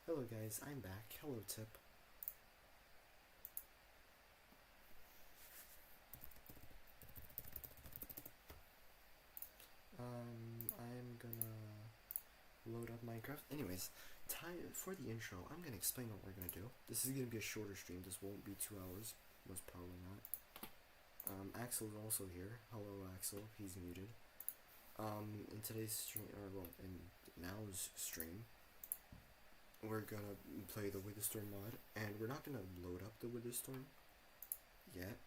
Hello guys, I'm back. Hello Tip. I'm gonna load up Minecraft. Anyways, time for the intro. I'm gonna explain what we're gonna do. This is gonna be a shorter stream. This won't be 2 hours. Most probably not. Axel's also here. Hello Axel. He's muted. In today's stream, or well, in now's stream, we're gonna play the Witherstorm mod, and we're not gonna load up the Witherstorm yet.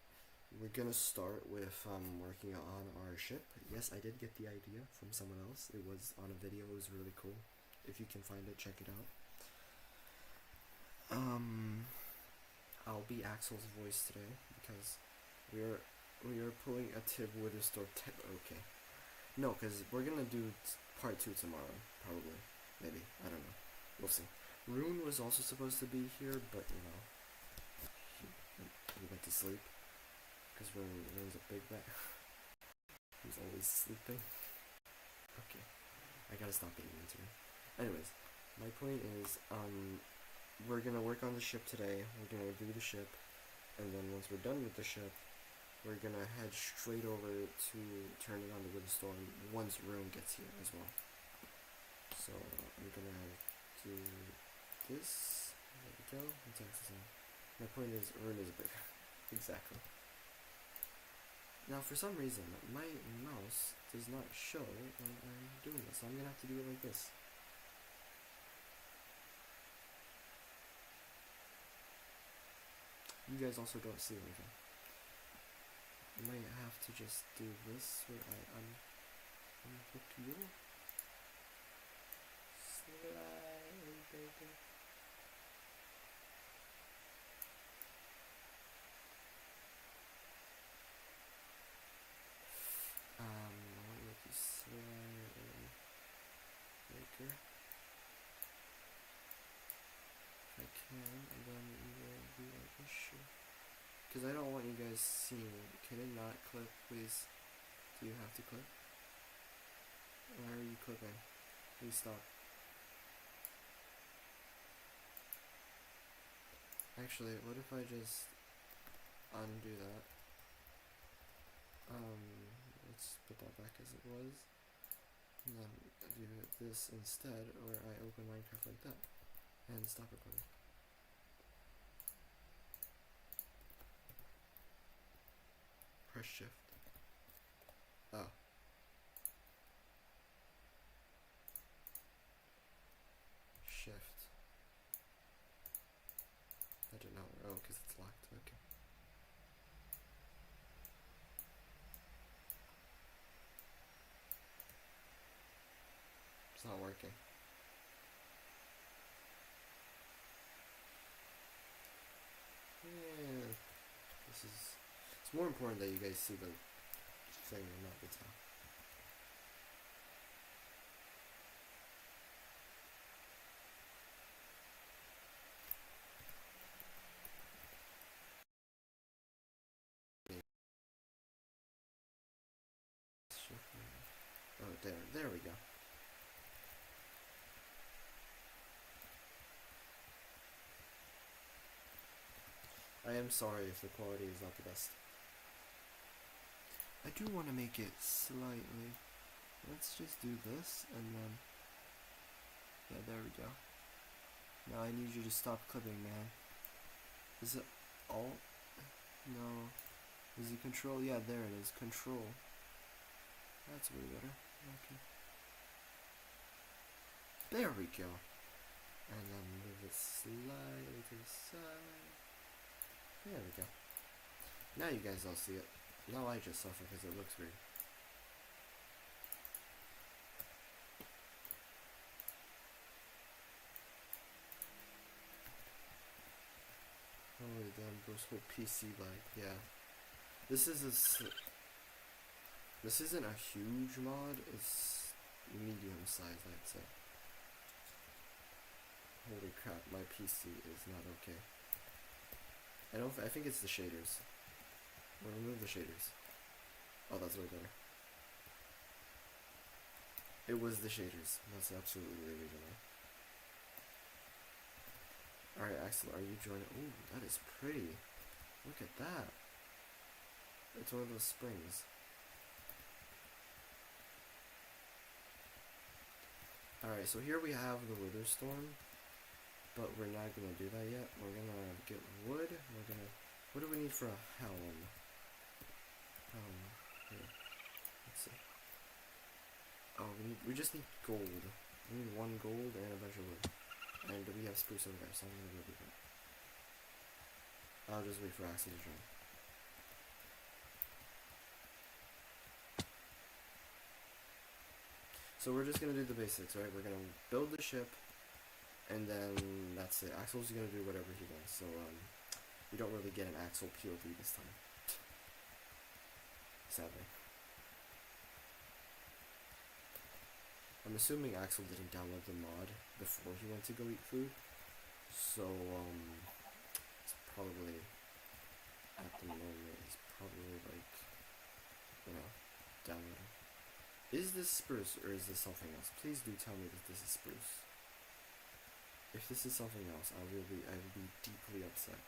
We're gonna start with working on our ship. Yes, I did get the idea from someone else. It was on a video. It was really cool. If you can find it, check it out. I'll be Axel's voice today because we are pulling a Tib Witherstorm. Okay, no, because we're gonna do part 2 tomorrow, probably, maybe. I don't know. We'll see. Rune was also supposed to be here, but you know, he went to sleep. Because Rune's a big bat. He's always sleeping. Okay. I gotta stop being mean to him. Anyways, my point is, we're gonna work on the ship today. We're gonna do the ship. And then once we're done with the ship, we're gonna head straight over to turning on the Witherstorm once Rune gets here as well. So, I'm gonna do this. There we go. My point is, Rune is big. Exactly. Now, for some reason, my mouse does not show when I'm doing this, so I'm gonna have to do it like this. You guys also don't see anything. I might have to just do this where I unhook you. Slide, baby. I want you to slide in maker. If I can, and then we will do like a shoe. Because I don't want you guys seeing. Can it not clip, please? Do you have to clip? Why are you clipping? Please stop. Actually, what if I just undo that? Let's put that back as it was. And then do this instead, where I open Minecraft like that. And stop recording. Press shift. Oh. Shift. That did not work. Oh, because it's locked. Okay. It's not working. Yeah. It's more important that you guys see the thing and not the top. Oh, there we go. I am sorry if the quality is not the best. I do want to make it slightly. Let's just do this and then. Yeah, there we go. Now I need you to stop clipping, man. Is it Alt? No. Is it Control? Yeah, there it is. Control. That's way better. Okay. There we go. And then move it slightly to the side. There we go. Now you guys all see it. Now I just suffer because it looks weird. Holy damn, those whole PC lag. Yeah. This isn't a huge mod. It's medium size, I'd say. Holy crap, my PC is not okay. I think it's the shaders. We'll remove the shaders. Oh, that's way better. It was the shaders. That's absolutely the reason why. Alright, Axel, are you joining? Ooh, that is pretty. Look at that. It's one of those springs. Alright, so here we have the Witherstorm, but we're not gonna do that yet. We're gonna get wood. We're gonna. What do we need for a helm? Here. Let's see. Oh, we just need gold. We need 1 gold and a bunch of wood. And we have spruce over there, so I'm gonna go do that. I'll just wait for Axel to join. So we're just gonna do the basics, right? We're gonna build the ship, and then that's it. Axel's gonna do whatever he does. So we don't really get an Axel POV this time, sadly. I'm assuming Axel didn't download the mod before he went to go eat food, so it's probably at the moment he's probably like, you know, downloading. Is this spruce or is this something else? Please do tell me that this is spruce. If this is something else, I will be deeply upset.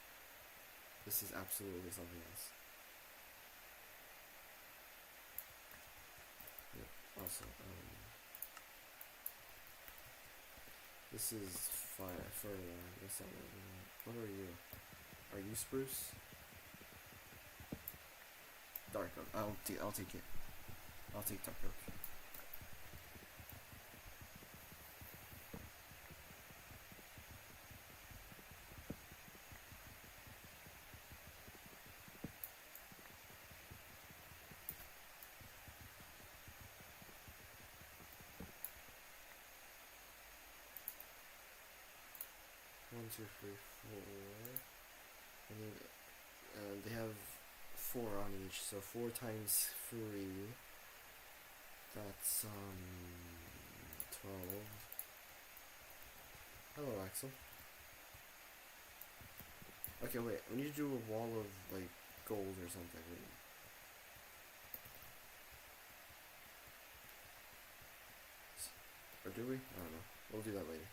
This is absolutely something else. Yeah, also, this is fire for, what's that one? What are you? Are you spruce? Dark oak. I'll take it. I'll take dark oak. One, two, three, four. I need. They have 4 on each, so 4 times 3. That's 12. Hello, Axel. Okay, wait. We need to do a wall of like gold or something. Or do we? I don't know. We'll do that later.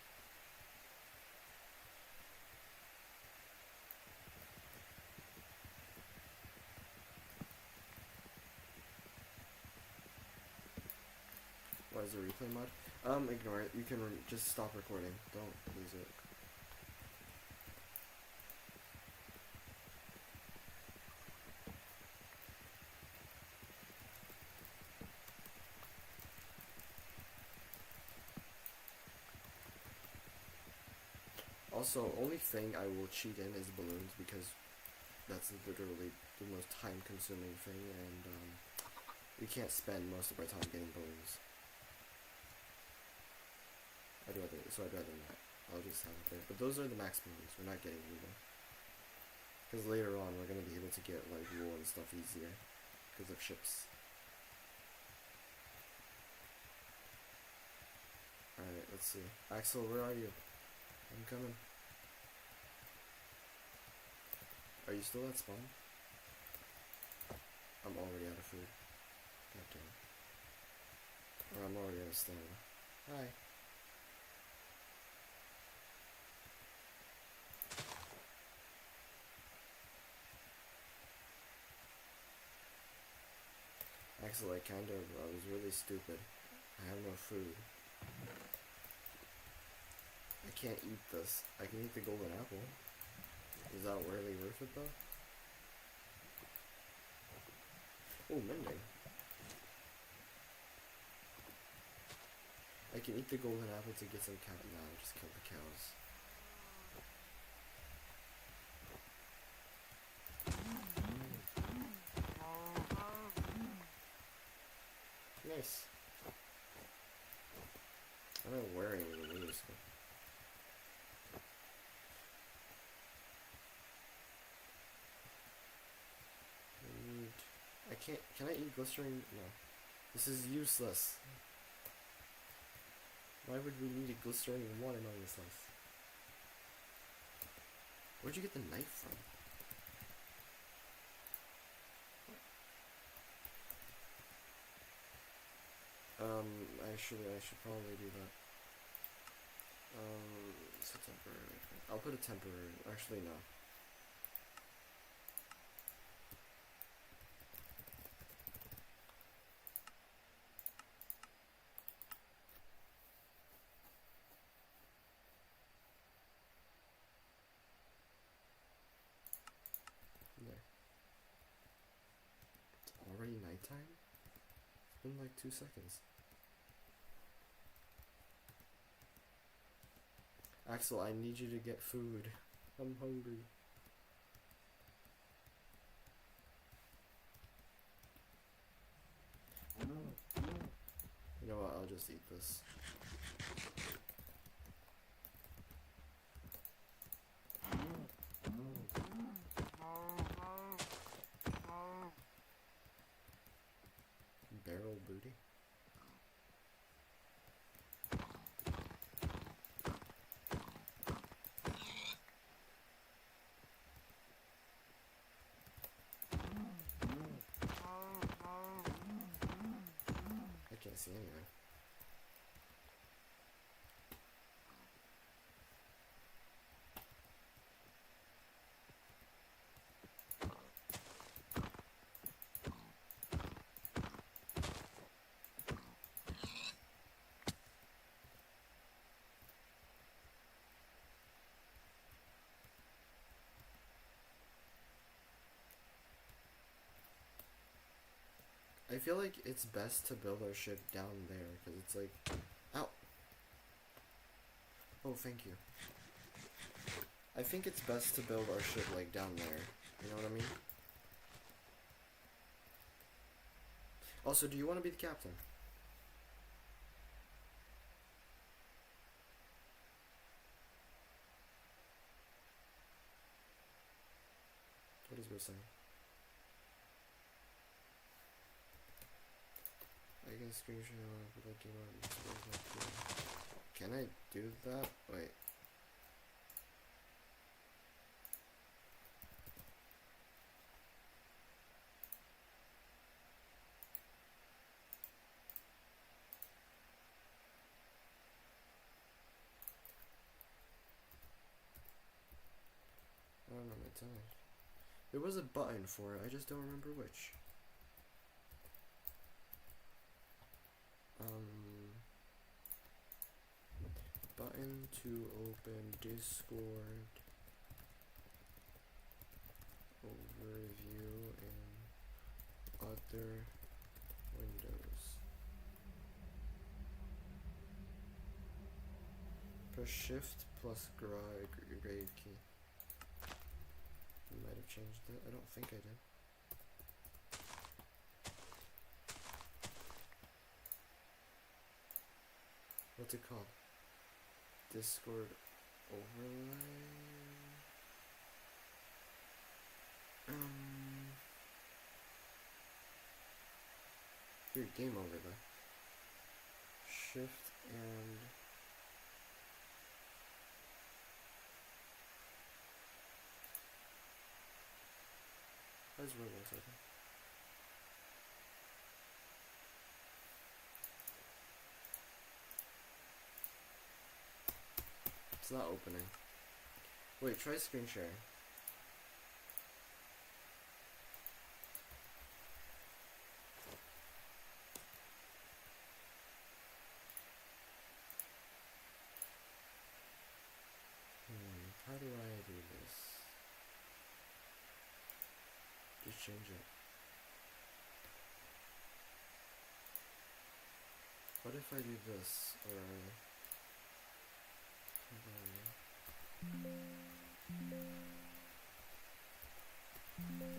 What is the replay mod? Ignore it. You can just stop recording. Don't lose it. Also, only thing I will cheat in is balloons because that's literally the most time-consuming thing, and we can't spend most of our time getting balloons. I'd rather not. I'll just have it there. But those are the max balloons. We're not getting any more. Because later on, we're gonna be able to get like wool and stuff easier because of ships. Alright, let's see. Axel, where are you? I'm coming. Are you still at spawn? I'm already out of food. God damn. Or I'm already out of stamina. Hi. Axel, I was really stupid. I have no food. I can't eat this. I can eat the golden apple. Is that really worth it though? Oh, mending. I can eat the golden apple to get some cow. No, I'll just kill the cows. Nice. I'm not wearing any of these. I can't. Can I eat glycerine? No. This is useless. Why would we need a glycerine one among this house? Where'd you get the knife from? Actually, I should probably do that. It's a temporary thing. I'll put a temporary. Actually, no. There. It's already nighttime? It's been like 2 seconds. Axel, I need you to get food. I'm hungry. You know what? I'll just eat this. Barrel booty. I can't see anything. I feel like it's best to build our ship down there, because it's like... Ow! Oh, thank you. I think it's best to build our ship, like, down there. You know what I mean? Also, do you want to be the captain? What is Will saying? I can screenshot, but I do not. Can I do that? Wait. I don't know my time. There was a button for it, I just don't remember which. Button to open Discord overview in other windows. Press shift plus grade key. You might have changed it. I don't think I did. What's it called? Discord overlay. Here, game overlay. Shift and where's Windows open? It's not opening. Wait, try screen sharing. How do I do this? Just change it. What if I do this, or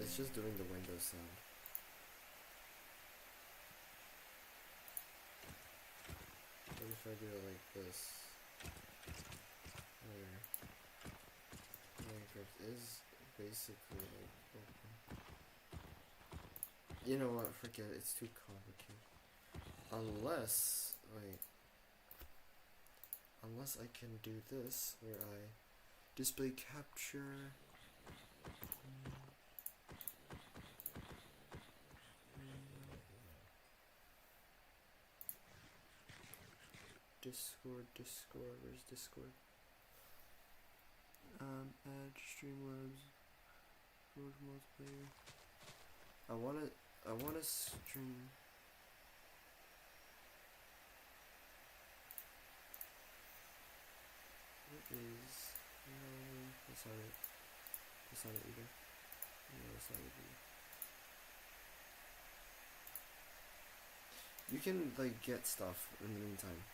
it's just doing the Windows sound. What if I do it like this? Where Minecraft is basically like open. You know what, forget it, it's too complicated. Unless I can do this, where I display capture. Discord, where's Discord? Add Streamlabs multiplayer. I wanna stream. What is? No, that's not it. That's not it either. No, that's not it either. You can like get stuff in the meantime.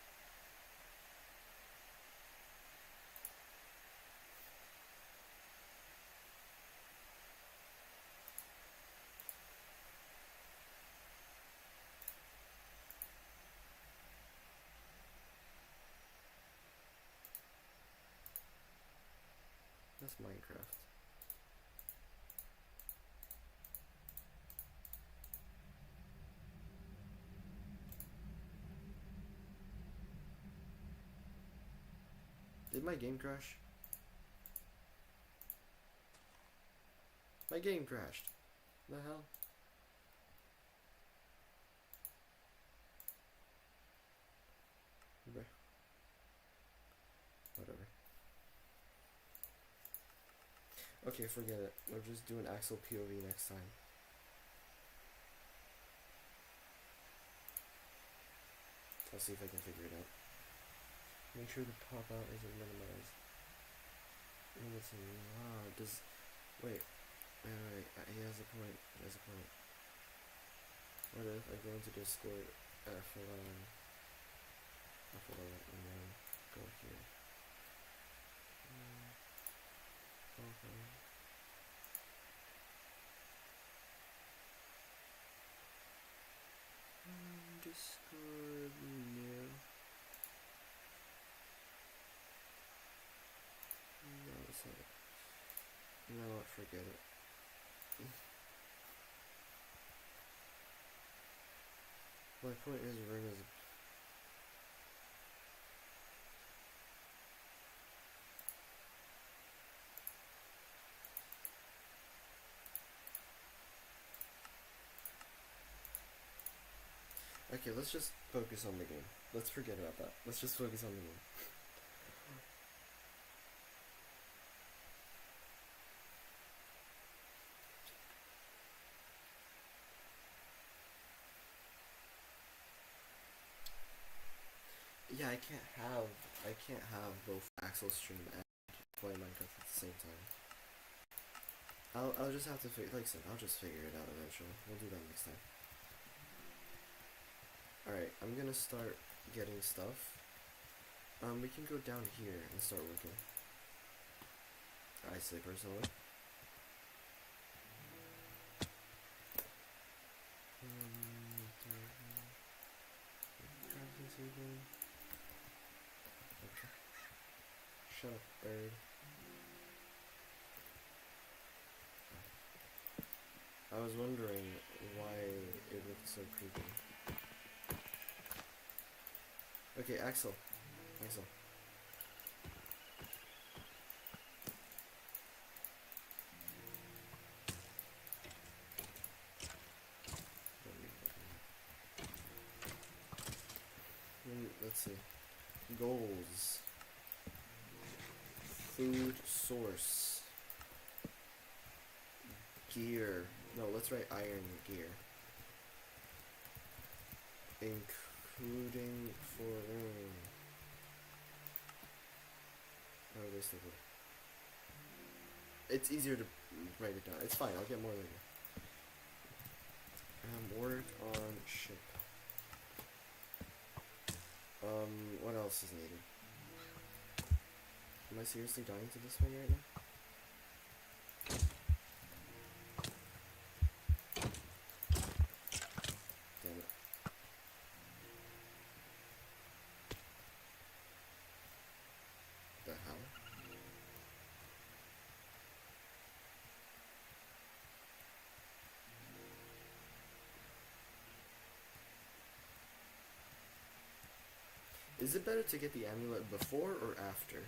That's Minecraft. Did my game crash? My game crashed. The hell? Whatever. Okay, forget it. We'll just do an Axel POV next time. I'll see if I can figure it out. Make sure the pop out isn't minimized. Does... Wait. He has a point. He has a point. What if I go into Discord, FLN, and then go here. Okay. Discord new. No, it's not. You know what? Forget it. My point is, room is. Okay, let's just focus on the game. Let's forget about that. Let's just focus on the game. Yeah, I can't have both Axel stream and play Minecraft at the same time. I'll just have to like I said, I'll just figure it out eventually. We'll do that next time. Alright, I'm gonna start getting stuff. We can go down here and start working. I say personally. Shut up, bird. I was wondering why it looked so creepy. Okay, Axel. Let's see. Goals. Food source. Gear. No, let's write iron gear. Including for... Oh, wasted wood. It's easier to write it down. It's fine, I'll get more later. Work on ship. What else is needed? Am I seriously dying to this thing right now? Damn it. The hell? Is it better to get the amulet before or after?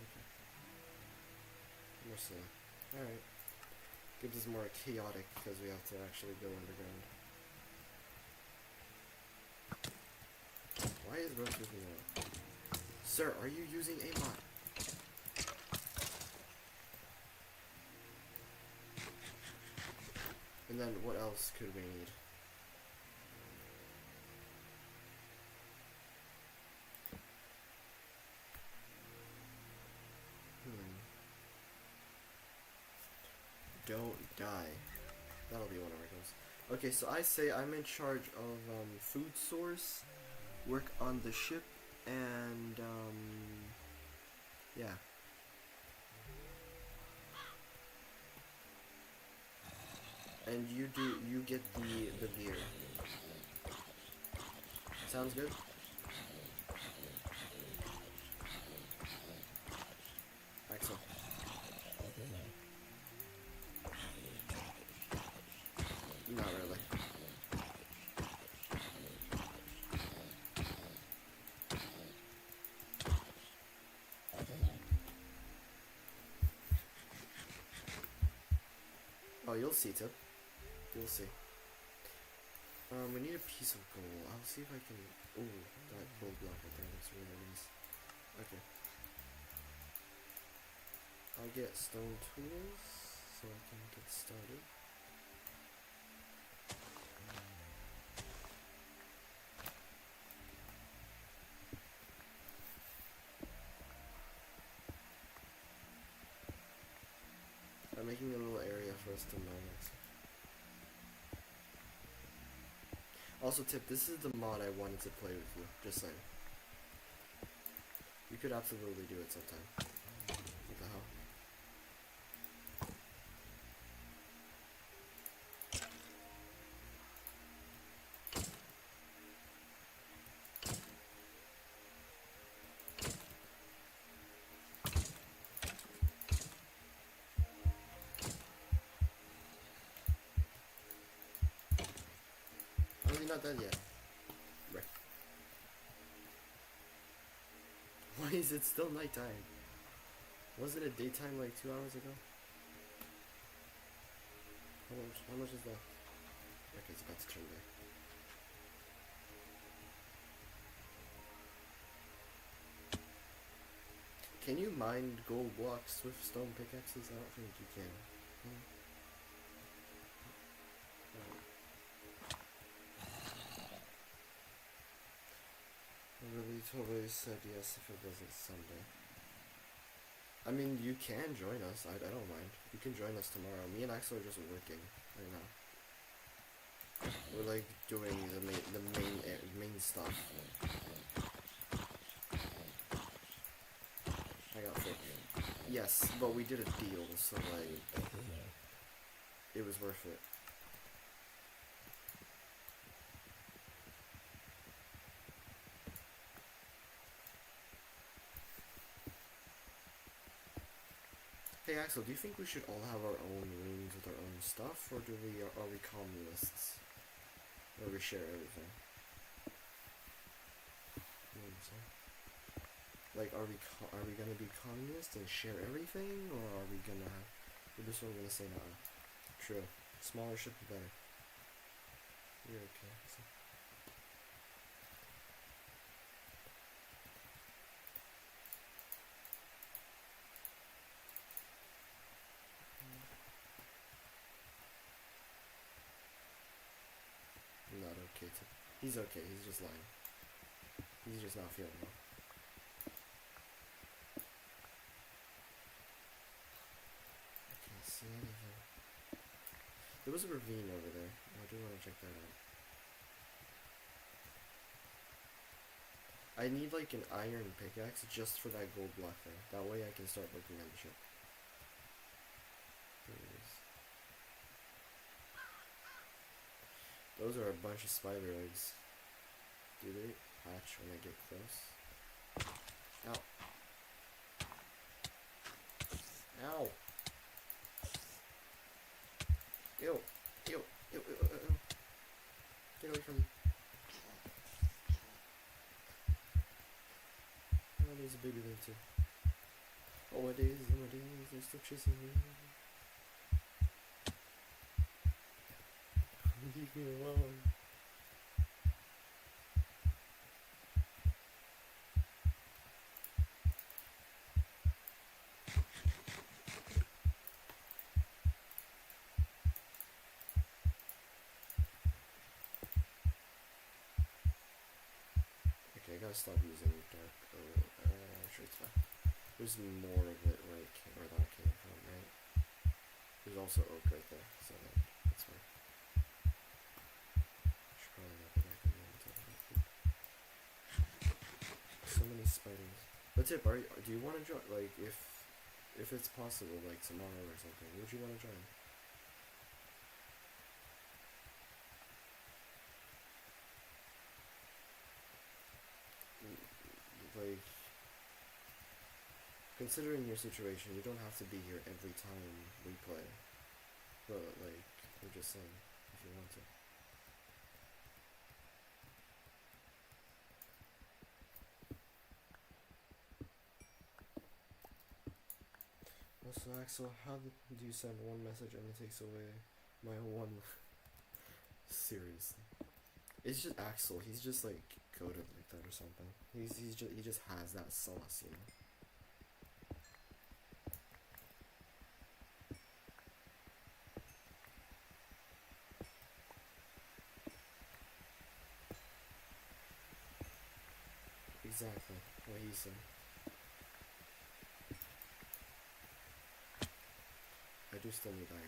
Okay. More slow. Alright. Gives us more chaotic because we have to actually go underground. is Rose moving on? Sir, are you using a mod? And then what else could we need? Don't die. That'll be one of our goals. Okay, so I say I'm in charge of food source, work on the ship, and yeah. And you get the beer. Sounds good? Axel. Not really. Oh, you'll see, Tip. You'll see. We need a piece of gold. I'll see if I can... Oh, that gold block right there looks really nice. Okay. I'll get stone tools so I can get started. I'm making a little area for us to mine. Also, Tip, this is the mod I wanted to play with you, just saying. You could absolutely do it sometime. What the hell? Not done yet. Right. Why is it still nighttime? Wasn't it daytime like 2 hours ago? How much is that? Okay, it's about to turn back. Can you mine gold blocks with stone pickaxes? I don't think you can. Really totally said yes if it wasn't Sunday. I mean, you can join us. I don't mind. You can join us tomorrow. Me and Axel are just working right now. We're like doing the main stuff. I got thick. Yes, but we did a deal, so like it was worth it. Hey Axel, do you think we should all have our own rooms with our own stuff, or are we communists? Or we share everything? You know what I'm saying? Like, are we gonna be communists and share everything, or are we gonna have? We're just gonna say no. True. Smaller ship the better. You're okay. So. Not okay. He's okay. He's just lying. He's just not feeling well. I can't see anything. There was a ravine over there. I do want to check that out. I need like an iron pickaxe just for that gold block there. That way I can start working on the ship. There it is. Those are a bunch of spider eggs. Do they hatch when I get close? Ow. Ow. Ew. Ew. Ew. Ew. Ew. Ew. Get away from me. Oh, there's a baby there too. Oh, it is. Oh, it is. They're still chasing me. Leave me alone. gotta stop using dark. Oh, sure it's fine. There's more of it right where that came from, right? There's also oak right there, so that's fine. Should probably not go back in there until I get food. So many spiders. But Tip, do you want to join? Like, if it's possible, like tomorrow or something, would you want to join? Like, considering your situation, you don't have to be here every time we play. But like, I'm just saying, if you want to. Also, Axel, how do you send one message and it takes away my one? Seriously, it's just Axel. He's just like coded like that or something. He just has that sauce, you know. Exactly what he said. I do still need iron.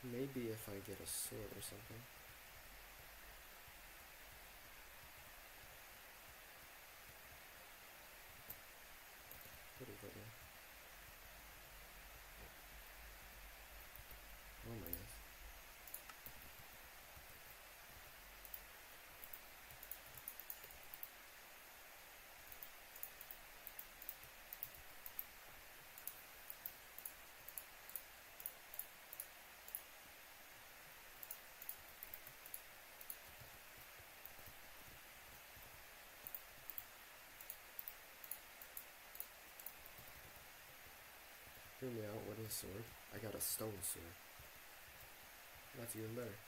Maybe if I get a sword or something. What is that now? Oh my goodness. Hear me out, what is sword? I got a stone sword. That's even better.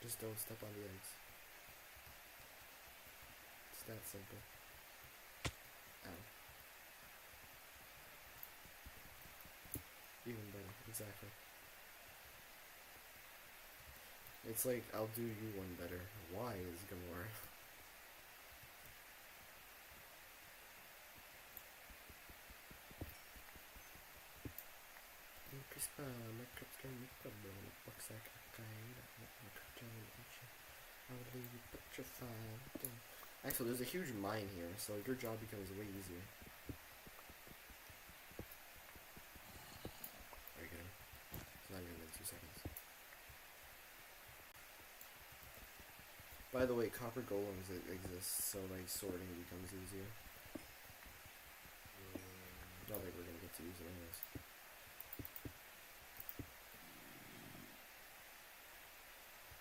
Just don't step on the eggs. It's that simple. Ow. Even better, exactly. It's like, I'll do you one better. Why is Gamora? Actually, there's a huge mine here, so your job becomes way easier. Are you kidding? It's not even been 2 seconds. By the way, copper golems exist, so like sorting becomes easier. Not like we're gonna get to use it anyways.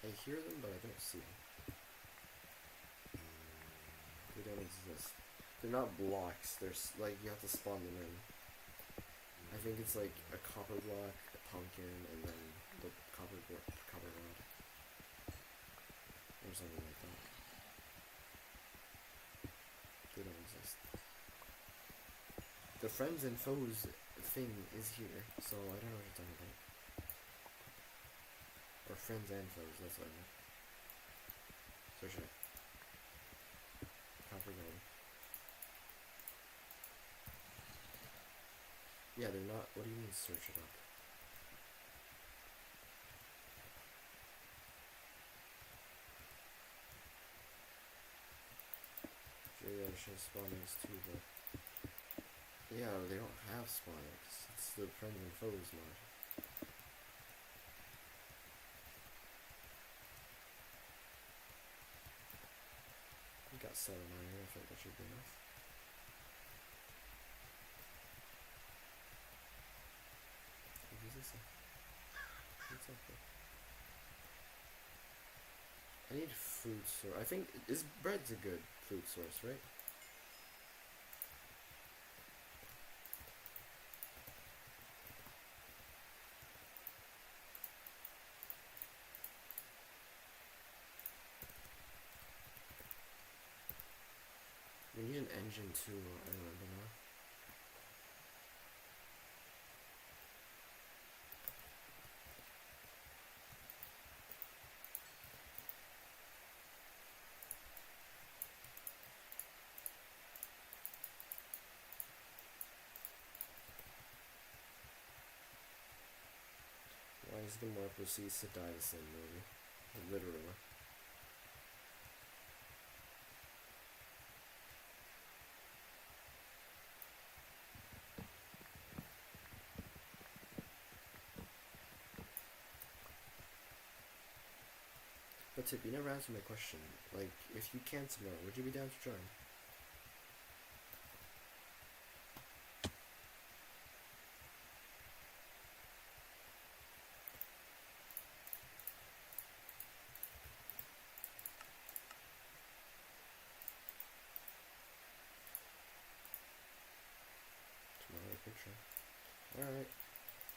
I hear them, but I don't see them. They don't exist. They're not blocks. They're like you have to spawn them in. I think it's like a copper block, a pumpkin, and then the copper rod, or something like that. They don't exist. The friends and foes thing is here, so I don't know what you're talking about. Or friends and foes, that's what I meant. Search it. Copper gold. Yeah, they're not. What do you mean search it up? Sure, yeah, should have spawn eggs too, but yeah, they don't have spawn eggs. It's the friends and foes mod. We got 7 iron. I think that should be enough. What is this? What's up there? I need food source. I think bread's a good food source, right? We need an engine too, I remember now. Why is Gamora proceeds to die the same movie? Literally. But Tip, you never answered my question. Like, if you can tomorrow, would you be down to join? Tomorrow picture. Alright.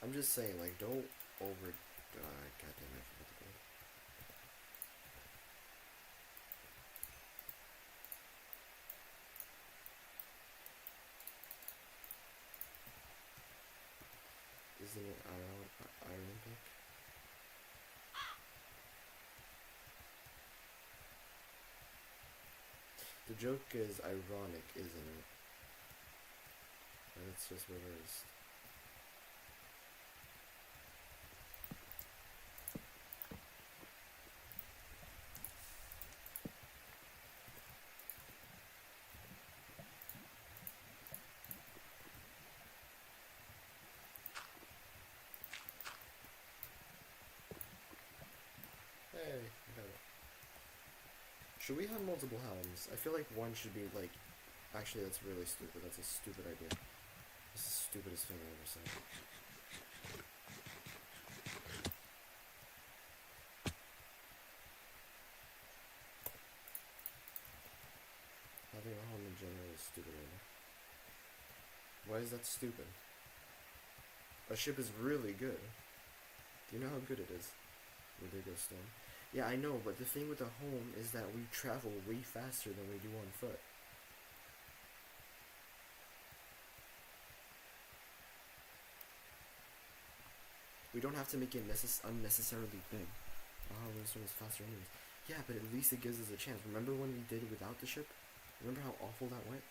I'm just saying, like, don't over... God damn it, I forgot the goal. Isn't it Iron pick? The joke is ironic, isn't it? And it's just reversed. Hey, I got it. Should we have multiple helms? I feel like one should be like... Actually, that's really stupid. That's a stupid idea. This is the stupidest thing I've ever said. Having a helm in general is stupid idea. Why is that stupid? A ship is really good. Do you know how good it is? Witherstorm. Yeah, I know, but the thing with the home is that we travel way faster than we do on foot. We don't have to make it unnecessarily big. Oh, Witherstorm is faster anyways. Yeah, but at least it gives us a chance. Remember when we did it without the ship? Remember how awful that went?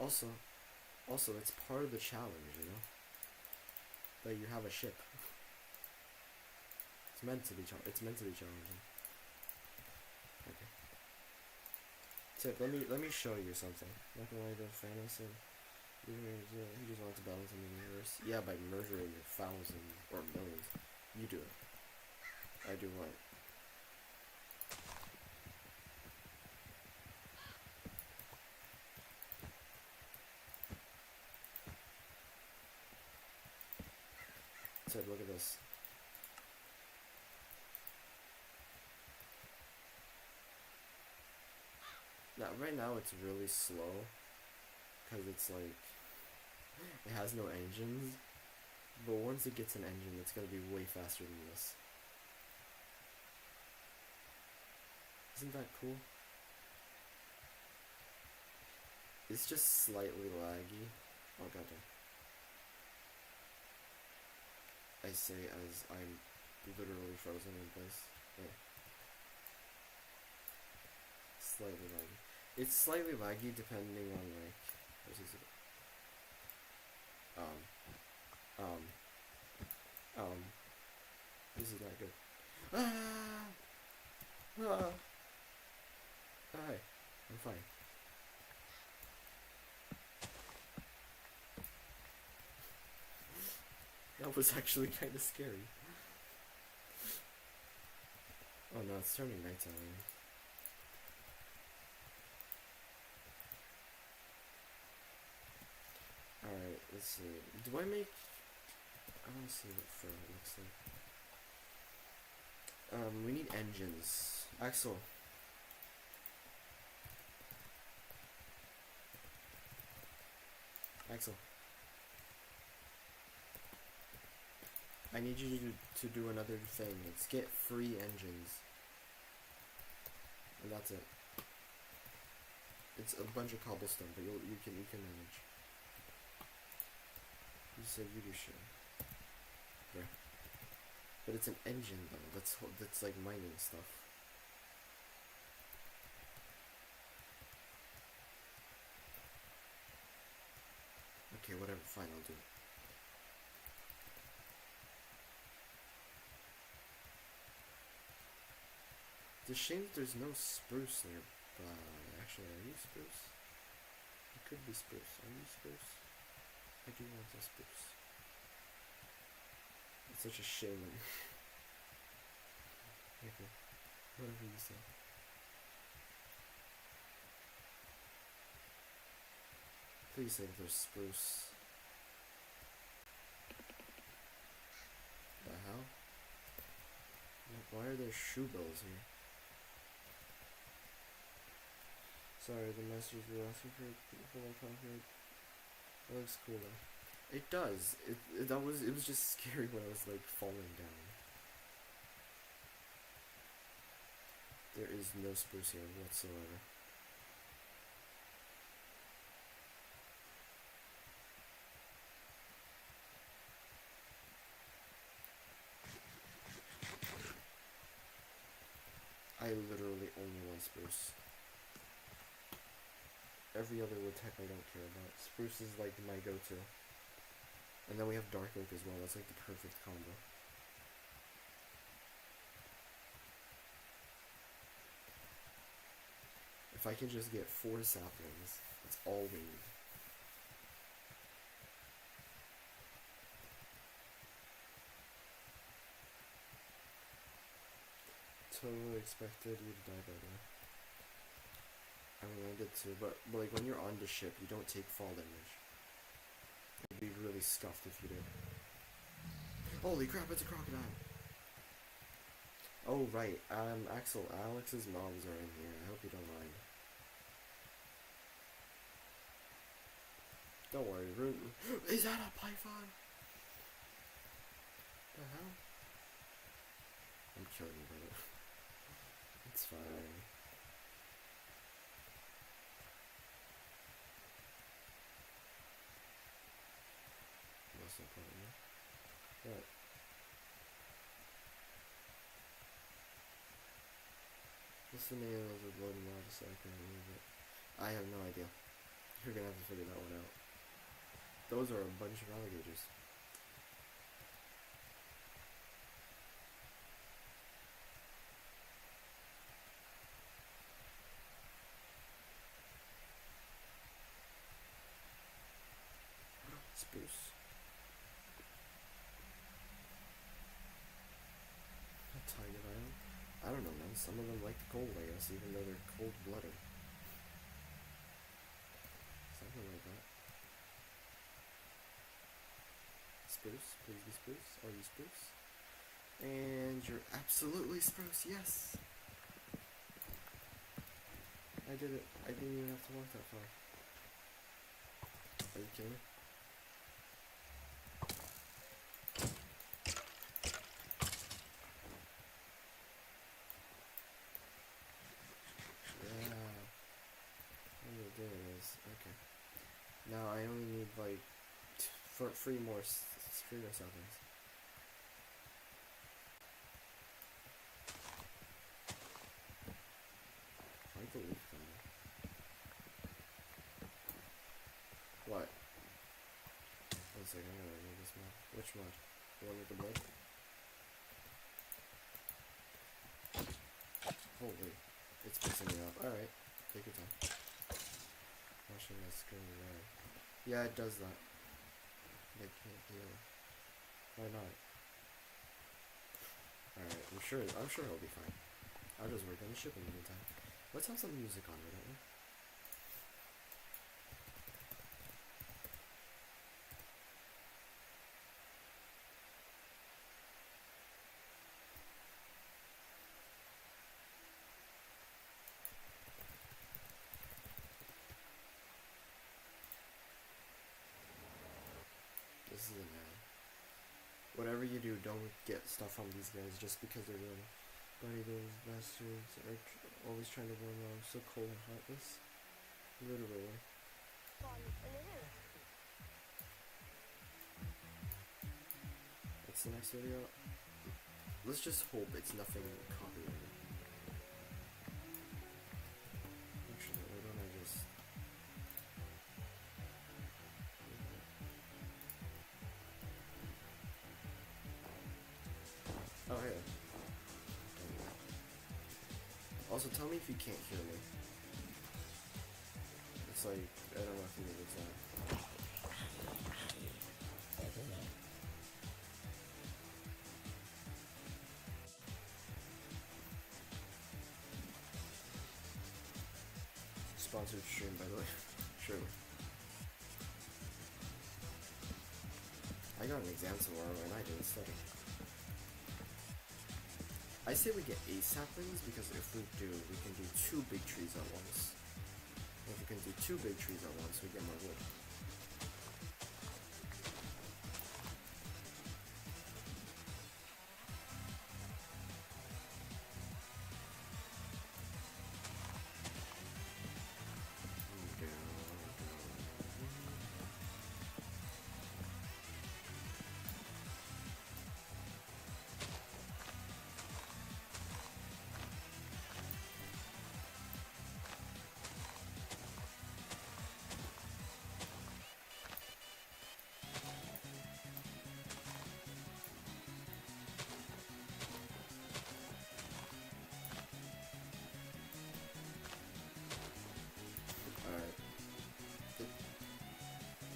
Also, it's part of the challenge, you know? That you have a ship. It's meant to be challenging. Okay. Tip, let me show you something. Not gonna lie, the fantasy. He just wants to balance in the universe. Yeah, by murdering thousands or millions. You do it. I do what? Tip, look at this. Now, right now it's really slow. Because it's like... It has no engines. But once it gets an engine, it's gonna be way faster than this. Isn't that cool? It's just slightly laggy. Oh goddamn. I say as I'm literally frozen in place. Yeah. Slightly laggy. It's slightly laggy depending on like... This is this is not good. Hi, I'm fine. That was actually kind of scary. Oh no, it's turning nighttime. Alright, let's see. Do I make I want to see what fur looks like. We need engines. Axel. Axel. I need you to do another thing. It's get free engines. And that's it. It's a bunch of cobblestone, but you can manage. You said you do shit. Yeah. But it's an engine though. That's like mining stuff. Okay, whatever. Fine, I'll do it. It's a shame that there's no spruce nearby. Actually, are you spruce? It could be spruce. Are you spruce? I do want a spruce. It's such a shame. Okay. Whatever you say. Please say that there's spruce. The hell? Like, why are there shoe bills here? Sorry, the message we're asking for concrete. It looks cool though. It does. It was just scary when I was like falling down. There is no spruce here whatsoever. I literally only want spruce. Every other wood type I don't care about. Spruce is like my go-to. And then we have dark oak as well. That's like the perfect combo. If I can just get 4 saplings, that's all we need. Totally expected you to die by the way. I mean, I did too, but like when you're on the ship, you don't take fall damage. You'd be really scuffed if you did. Holy crap, it's a crocodile! Oh, right, Axel, Alex's mobs are in here. I hope you don't mind. Don't worry, is that a python? The hell? I'm killing you, brother. It's fine. What's the point, man? What? What's the name of the blood mod so I can remove it? I have no idea. You're gonna have to figure that one out. Those are a bunch of alligators. Spruce. A tiger island? I don't know, man. Some of them like the cold, I guess, even though they're cold-blooded. Something like that. Spruce, please be spruce. Are you spruce? And you're absolutely spruce, yes! I did it. I didn't even have to walk that far. Are you kidding me? Okay. Now I only need like three more saplings. Fight the leaf thunder. What? One second, I'm gonna remove this mod. Which mod? The one with the blood? Holy, it's pissing me off. Alright, take your time. Washing my screen red. Yeah, it does that. They can't heal. Why not? Alright, I'm sure he'll be fine. I'll just work on the ship in the meantime. Let's have some music on, why don't we? do, don't get stuff from these guys just because they're little. Buddy, those bastards are always trying to warn me. I'm so cold and heartless. Literally. What's the next video? Let's just hope it's nothing copyrighted. Actually, why don't I just... Oh, yeah. Also, tell me if you can't hear me. It's like, I don't know if you know what's that. Sponsored stream, by the way. Surely. I got an exam tomorrow and I didn't study. I say we get 8 saplings because if we do, we can do 2 big trees at once. If we can do 2 big trees at once, we get more wood.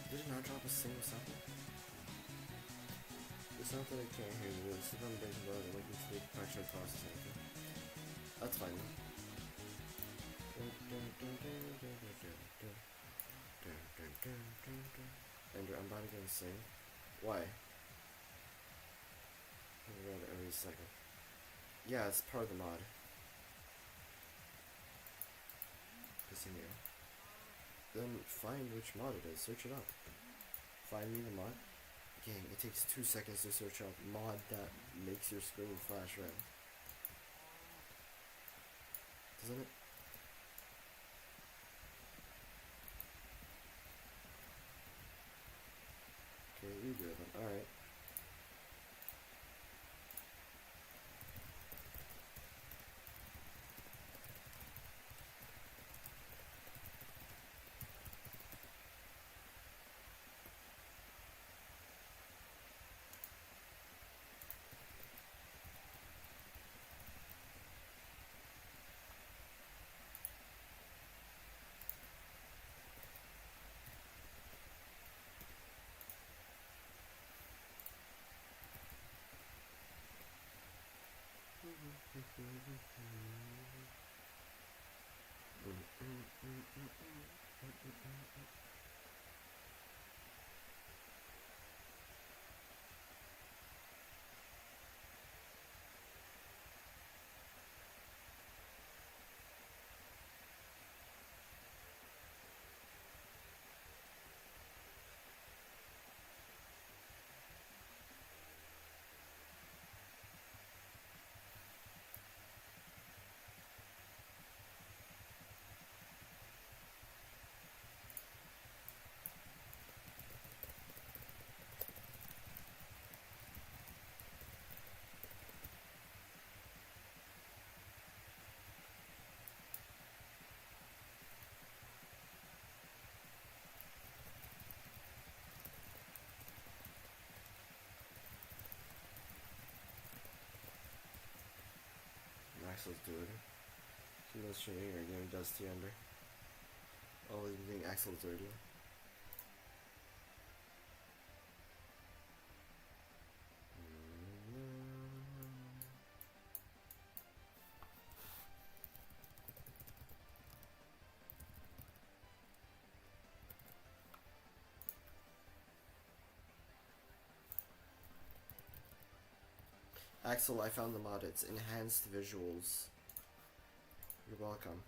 Did it not drop a single sample? It's not that I can't hear you, it's that I'm breaking about it, like it's actually process anything. That's fine. Andrew, I'm about to get insane. Why? I read it every second. Yeah, it's part of the mod. Continue. Then find which mod it is, search it up. Find me the mod. Gang, it takes 2 seconds to search up mod that makes your screen flash red. Doesn't it? Okay, you do it then. Alright. Axel's doing it. He knows streaming or getting dusty under. Oh, you think Axel's dirty? Axel, I found the mod. It's enhanced visuals. You're welcome.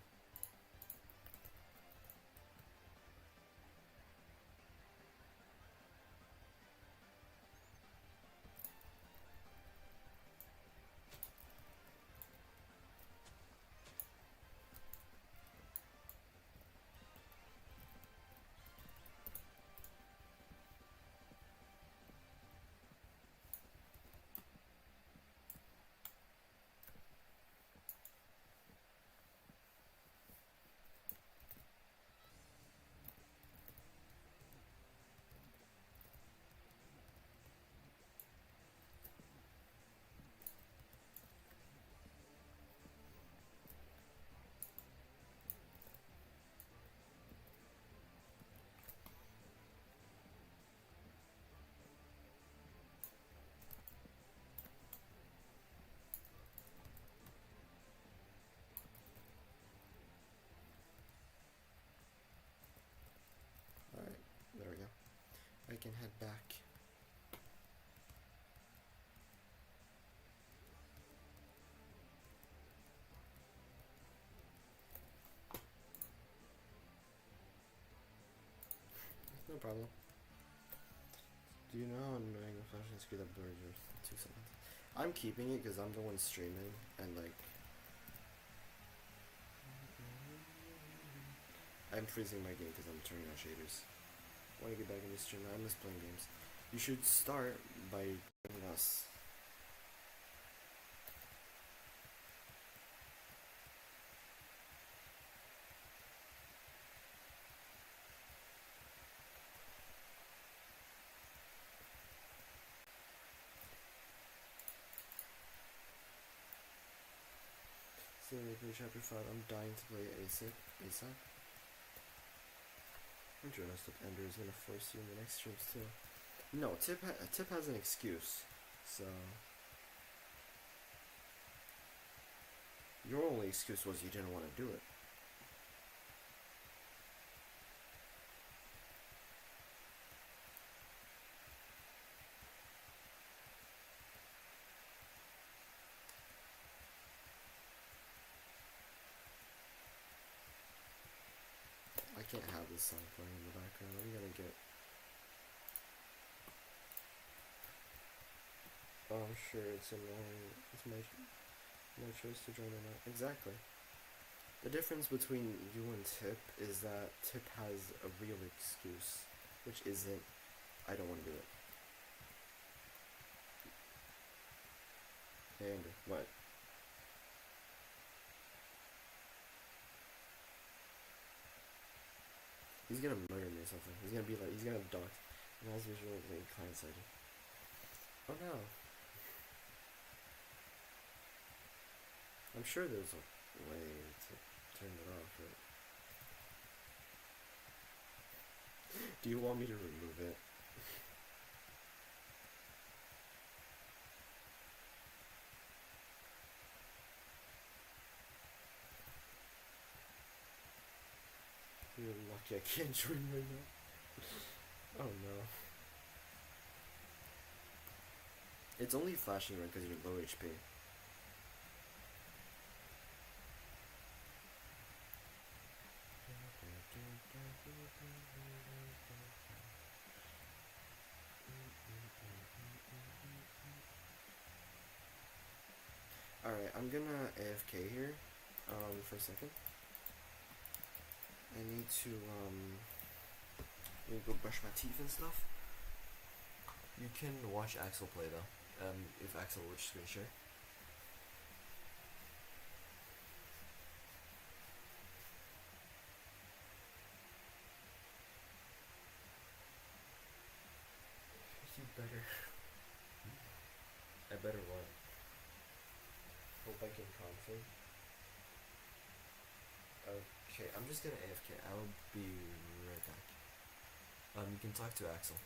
can head back. No problem. Do you know how annoying a flashing screwed up blurs your 2 seconds? I'm keeping it because I'm the one streaming and like I'm freezing my game because I'm turning on shaders. I want to get back into stream. I miss playing games. You should start by joining us. So chapter 5. I'm dying to play ASAP. I'm dressed up. Ender is gonna force you in the next streams too. No, Tip has an excuse. So your only excuse was you didn't want to do it. I can't have this song playing in the background. I'm gonna get. Oh, I'm sure it's annoying. It's my choice to join or not. Exactly. The difference between you and Tip is that Tip has a real excuse, which isn't, I don't want to do it. Hey, Andrew, what? He's gonna murder me or something. He's gonna be like, he's gonna dox. And as usual, like, client-sided. Oh no. I'm sure there's a way to turn it off, right? Do you want me to remove it? You're lucky I can't join right now. Oh no. It's only flashing red because you're low HP. Alright, I'm gonna AFK here for a second. I need to go brush my teeth and stuff. You can watch Axel play though, if Axel would screen share. You better. I better what? Hope I can confirm. Okay, I'm just gonna AFK. I'll be right back. You can talk to Axel.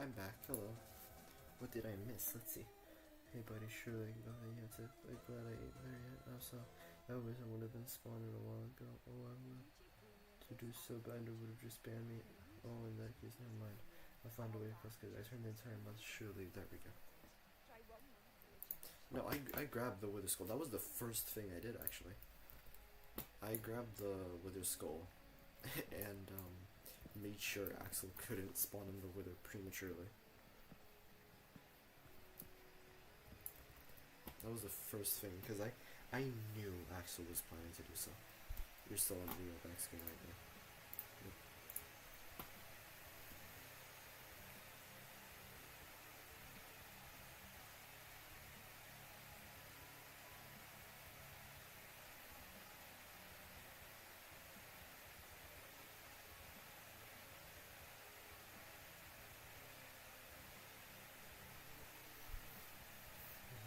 I'm back. Hello. What did I miss? Let's see. Hey buddy, surely you have to. I'm glad I ate there yet. Also, I wish I would have been spawning a while ago. Oh, I would to do so, but Ender would have just banned me. Oh, in that case, never mind. I'll find a way across because I turned the entire month. Surely, there we go. No, I grabbed the Wither Skull. That was the first thing I did, actually. I grabbed the Wither Skull and made sure Axel couldn't spawn in the Wither prematurely. That was the first thing, because I knew Axel was planning to do so. You're still on video back screen right now. Yep.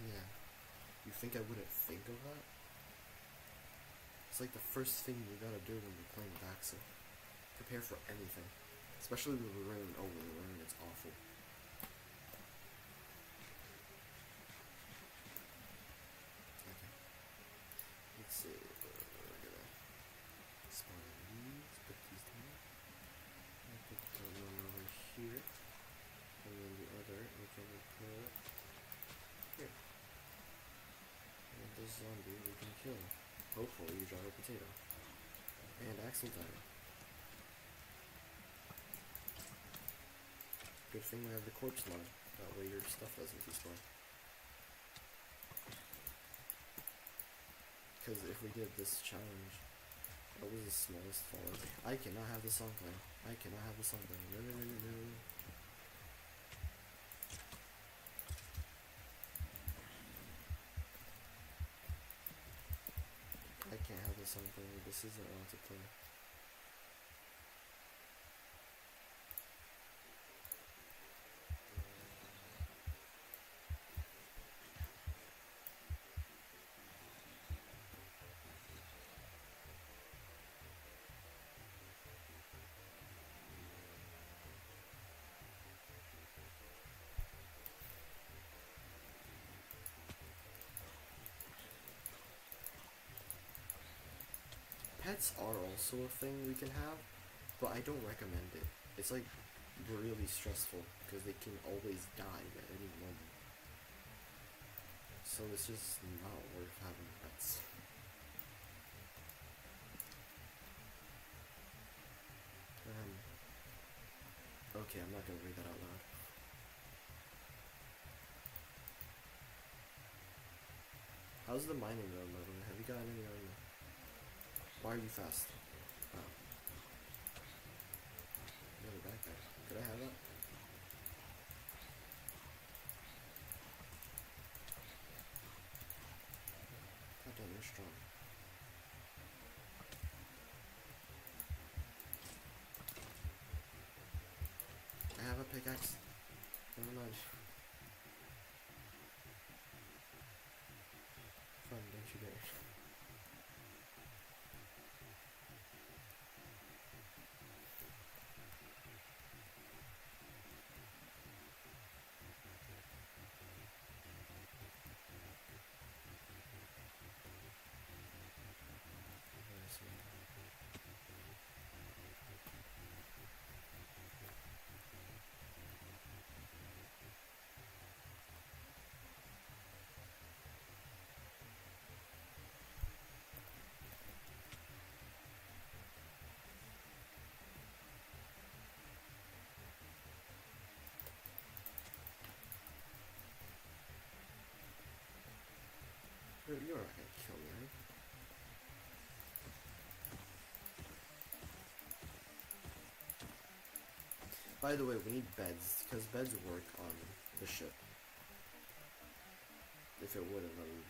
Yeah. You think I wouldn't think of that? It's like the first thing you gotta do when you're playing with Axel. Prepare for anything. Especially with the rain. Oh, with the rain, it's awful. Okay. Let's see. We're gonna spawn these, put these down. I'll put one over here. And then the other we can put here. And this zombie we can kill. Hopefully you drop a potato. And Axel died. Good thing we have the corpse mod. That way your stuff doesn't despawn. Because if we did this challenge, that was the smallest fall. I cannot have the song playing. I cannot have the song playing. No, no, no, no, no. I can't have the song playing. This isn't allowed to play. Pets are also a thing we can have, but I don't recommend it. It's like really stressful because they can always die at any moment. So it's just not worth having pets. Okay, I'm not gonna read that out loud. How's the mining going, by the way? Have you gotten any iron? Why are you fast? Oh. Another backpack. Could I have that? God damn, you're strong. I have a pickaxe. Never mind. Fun, don't you dare. You're not gonna kill me, right? By the way, we need beds, because beds work on the ship. If it wouldn't, then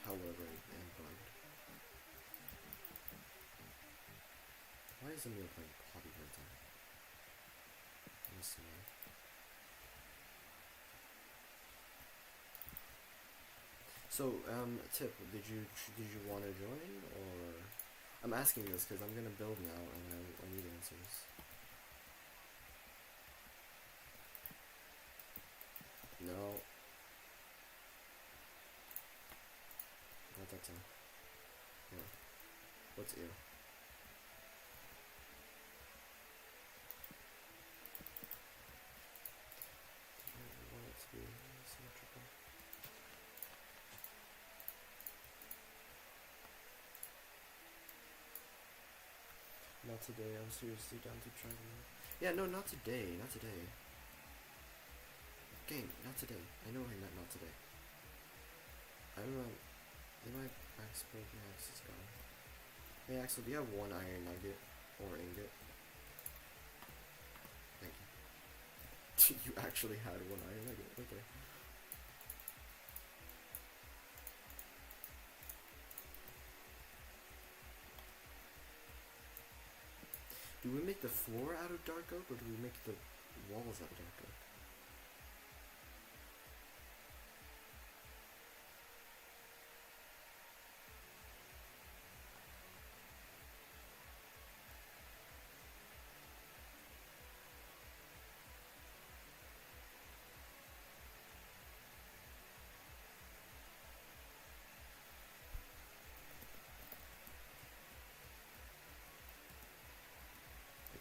however and bugged. Why is Emil playing Poppy right now? Let me see. So, Tip, did you want to join, or I'm asking this because I'm gonna build now and I need answers. No. Not that time. Yeah. What's ew? I want it to be symmetrical. Not today, I'm seriously down to try them. Yeah, no, not today, not today. Game, not today. I know I meant not today. I don't know. They might axe broken axe is gone. Hey Axel, do you have one iron nugget or ingot? Thank you. You actually had one iron nugget, okay. Do we make the floor out of dark oak or do we make the walls out of dark oak?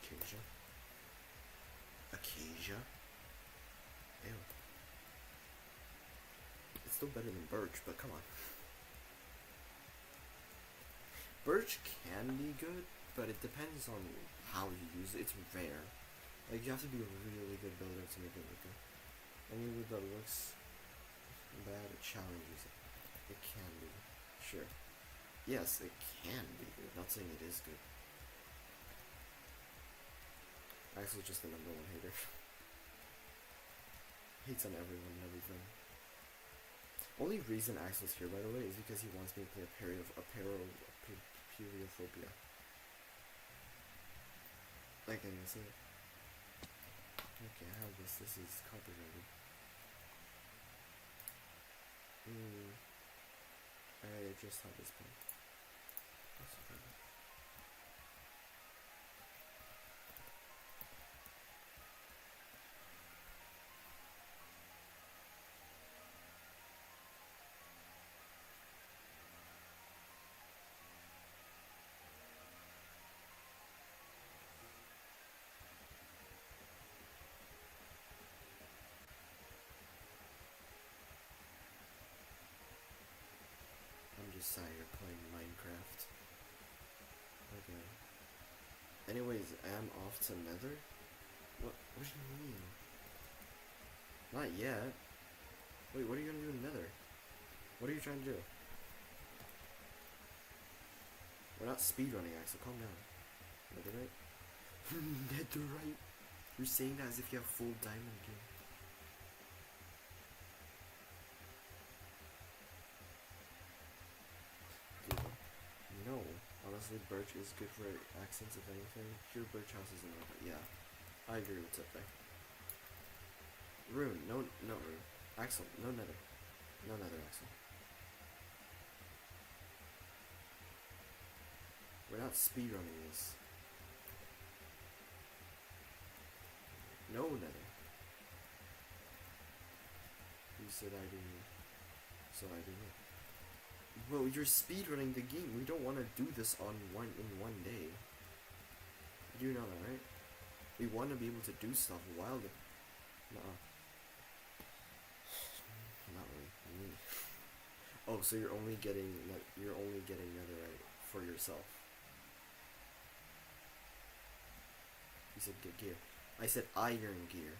Acacia? Acacia? Ew. It's still better than birch, but come on. Birch can be good, but it depends on how you use it. It's rare. Like, you have to be a really good builder to make it look good. Any wood that looks bad, it challenges it. It can be. Sure. Yes, it can be good. Not saying it is good. Axel's just the #1 hater. Hates on everyone and everything. Only reason Axel's here, by the way, is because he wants me to play a Periophobia. I can't even say it. Okay, I have this. This is copyrighted. I just have this pen. That's okay. I'm just sat here playing Minecraft. Okay. Anyways, I'm off to Nether? What do you mean? Not yet. Wait, what are you gonna do in Nether? What are you trying to do? We're not speedrunning, Axel, calm down. Netherite? Netherite? You're saying that as if you have full diamond gear. No, honestly, birch is good for accents, if anything. Pure birch house is enough, but yeah, I agree with Tipe. Rune, no Rune. Axel, no nether. No nether, Axel. We're not speedrunning this. No nether. You said I do, so I do. Bro, you're speedrunning the game. We don't want to do this in one day. You know that, right? We want to be able to do stuff while the... Nuh-uh. Not really. Me. Oh, so you're only getting netherite for yourself. You said get gear. I said iron gear.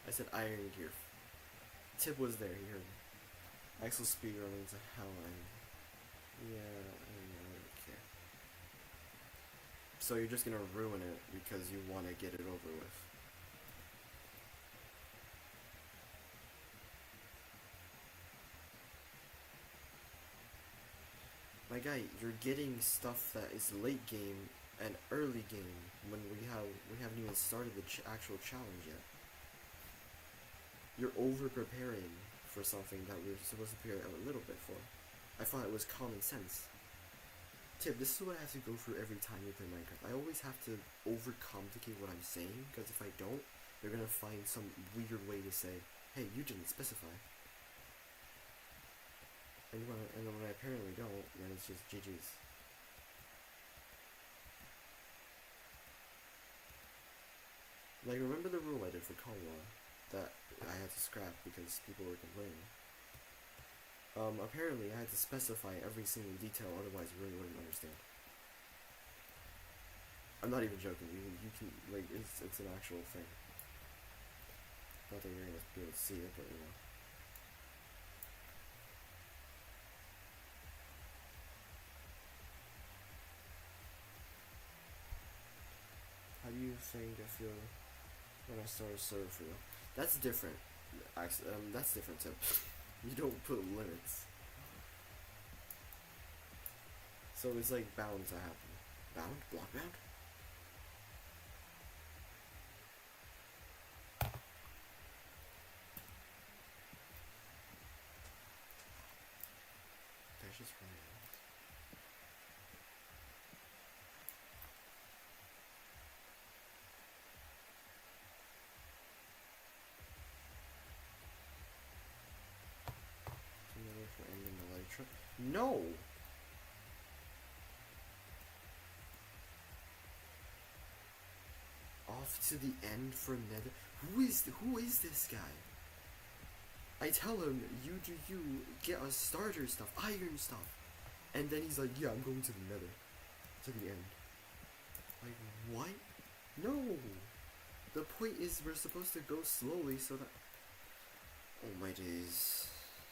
I said iron gear. Tip was there, he heard me. Axel speedrunning to hell, yeah, I don't care. So you're just gonna ruin it because you want to get it over with. My guy, you're getting stuff that is late game and early game when we haven't even started the actual challenge yet. You're over preparing for something that we're supposed to prepare a little bit for. I thought it was common sense. Tip, this is what I have to go through every time we play Minecraft. I always have to overcomplicate what I'm saying, because if I don't, they're gonna find some weird way to say, hey, you didn't specify. And when I apparently don't, then it's just GG's. Like, remember the rule I did for Conwa that I had to scrap because people were complaining? Apparently I had to specify every single detail, otherwise you really wouldn't understand. I'm not even joking, you can, like, it's an actual thing. Not that you're gonna be able to see it, but you know. How do you think I feel when I start a server for you? That's different. That's different too. You don't put limits. So it's like bound to happen. Bound? Block bound? That's just right. For ending the light trip. No! Off to the end for nether. Who is this guy? I tell him, you do you, get us starter stuff, iron stuff. And then he's like, yeah, I'm going to the nether. To the end. Like, what? No! The point is we're supposed to go slowly so that... Oh my days.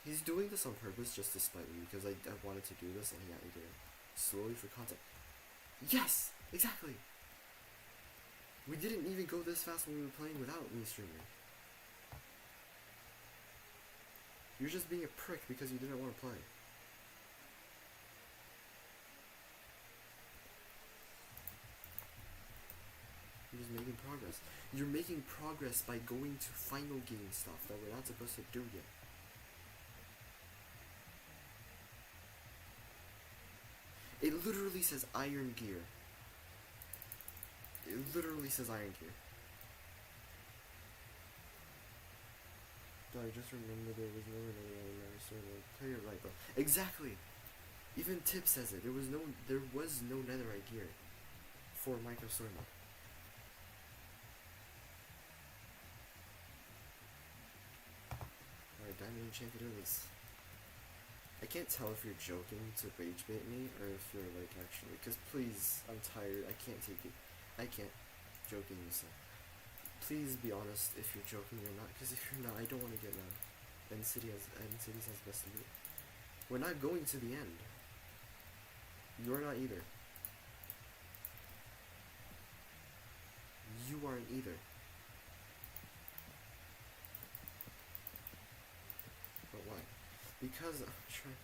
He's doing this on purpose just to spite me because I wanted to do this and yeah, he did it. Slowly for content. Yes! Exactly! We didn't even go this fast when we were playing without me streaming. You're just being a prick because you didn't want to play. You're just making progress. You're making progress by going to final game stuff that we're not supposed to do yet. It literally says iron gear. It literally says iron gear. I just remember there was no netherite. Play it right, bro. Exactly. Even Tip says it. There was no netherite gear for Witherstorm. Alright, diamond enchanted it is. I can't tell if you're joking to rage bait me or if you're like actually. Because please, I'm tired. I can't take it. I can't. Joking aside. Please be honest if you're joking or not, because if you're not, I don't want to get mad. End City has best to do. We're not going to the end. You're not either. You aren't either. But why? Because I'm trying.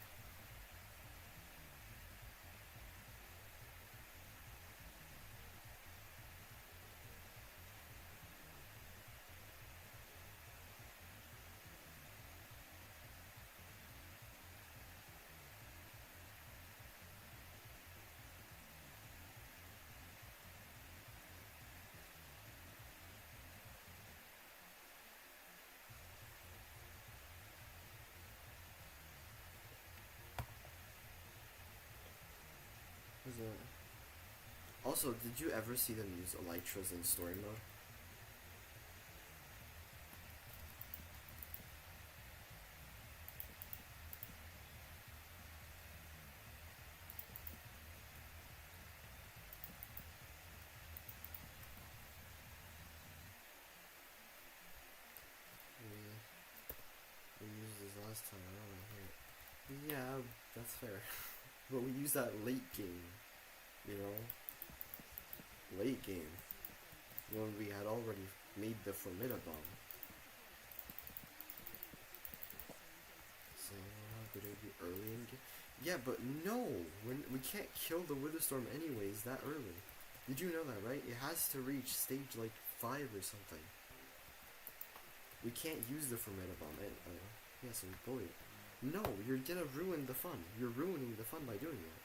Also, did you ever see them use elytras in story mode? We used this last time, I don't want to hear it. Yeah, that's fair. But we used that late game, you know? Late game. When we had already made the Formida bomb. So, could it be early in game? Yeah, but no! We can't kill the Witherstorm anyways that early. Did you know that, right? It has to reach stage like 5 or something. We can't use the Formida bomb. Yeah, so we bully it. No, you're gonna ruin the fun. You're ruining the fun by doing it.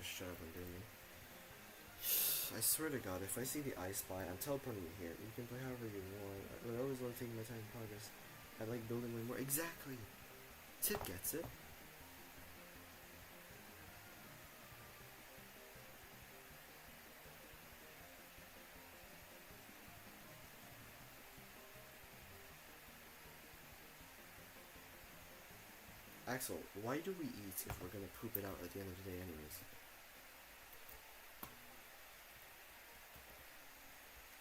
just shut up and do me. I swear to God, if I see the I Spy, I'm teleporting you here. You can play however you want. I always love taking my time in progress. I like building way more. Exactly! Tip gets it. Axel, why do we eat if we're gonna poop it out at the end of the day anyways?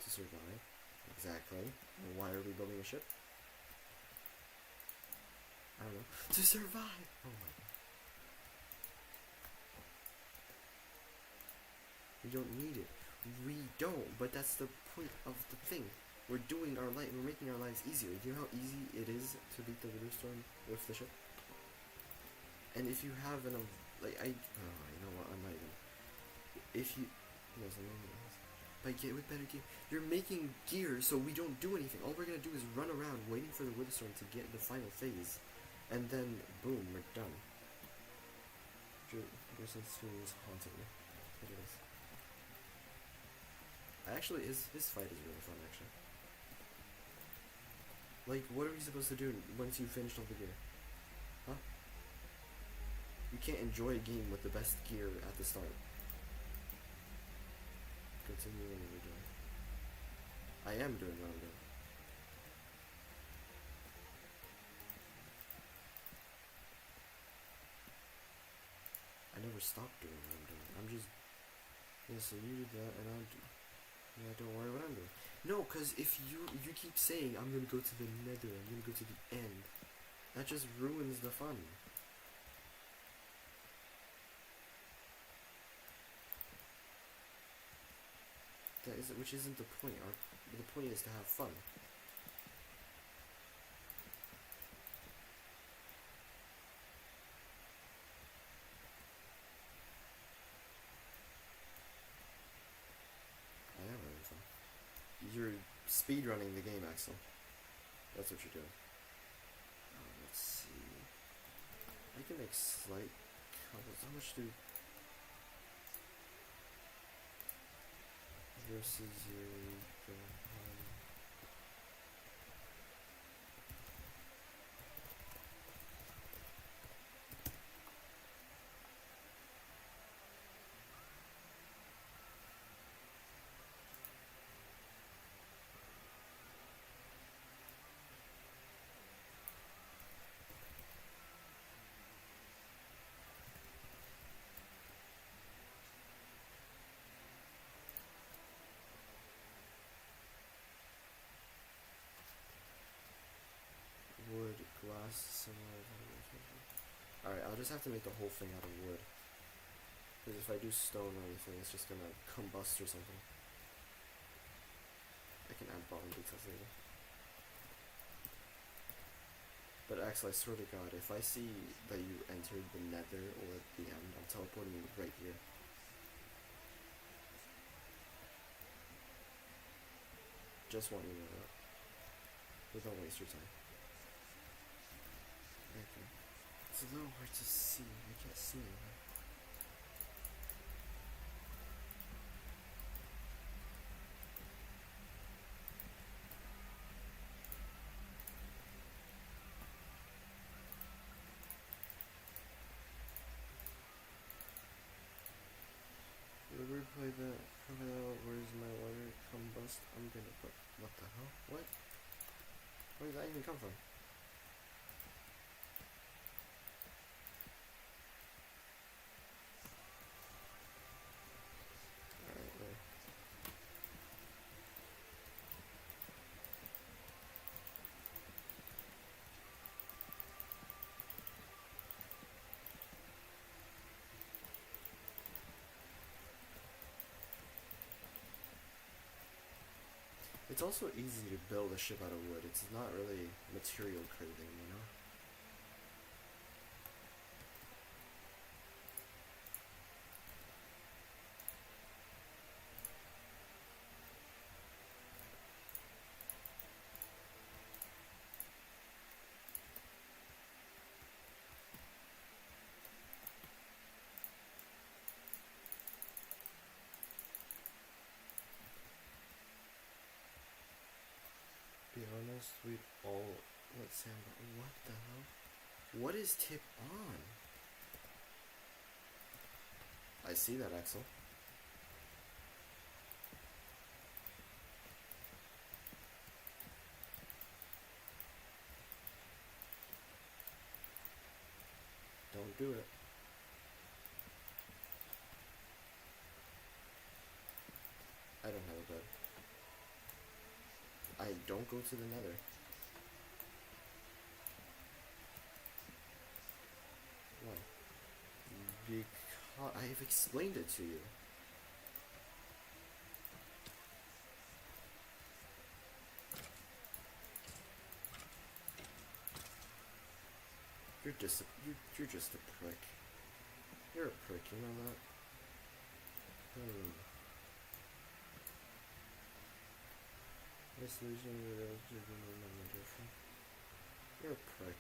To survive. Exactly. And why are we building a ship? I don't know. To survive! Oh my God. We don't need it. We don't, but that's the point of the thing. We're doing our life, we're making our lives easier. Do you know how easy it is to beat the Witherstorm with the ship? And if you have an, like, you know what, I'm not even, if you, by get with better gear, you're making gear so we don't do anything. All we're gonna do is run around waiting for the Witherstorm to get the final phase, and then, boom, we're done. Gerson's stream is haunting me. It is. Actually, his fight is really fun, actually. Like, what are we supposed to do once you've finished all the gear? Huh? You can't enjoy a game with the best gear at the start. Continue what we're doing. I am doing what I'm doing. I never stopped doing what I'm doing. I'm just... Yeah, so you did that, and I'll do... Yeah, don't worry what I'm doing. No, because if you keep saying, I'm gonna go to the nether, I'm gonna go to the end, that just ruins the fun. That is, which isn't the point. The point is to have fun. I am having fun. You're speedrunning the game, Axel. That's what you're doing. Let's see. I can make slight cobbles. How much do... versus your... wood, glass, similar. Alright, I'll just have to make the whole thing out of wood. Because if I do stone or anything, it's just gonna combust or something. I can add bottom details later. But Axel, I swear to God, if I see that you entered the nether or the end, I'm teleporting you right here. Just want you to know that. But don't waste your time. Okay. It's a little hard to see. I can't see anything. Did we play the where's my water combust? I'm gonna put what the hell? What? Where did that even come from? Alright, there. It's also easy to build a ship out of wood. It's not really material craving, you know? Just read all. Let's say, what the hell? What is tip on? I see that, Axel. Don't do it. I don't have a bed. I don't go to the nether. Why? Because I have explained it to you. You're just a prick. You're a prick, you know that? Isolation without different. You're a prick.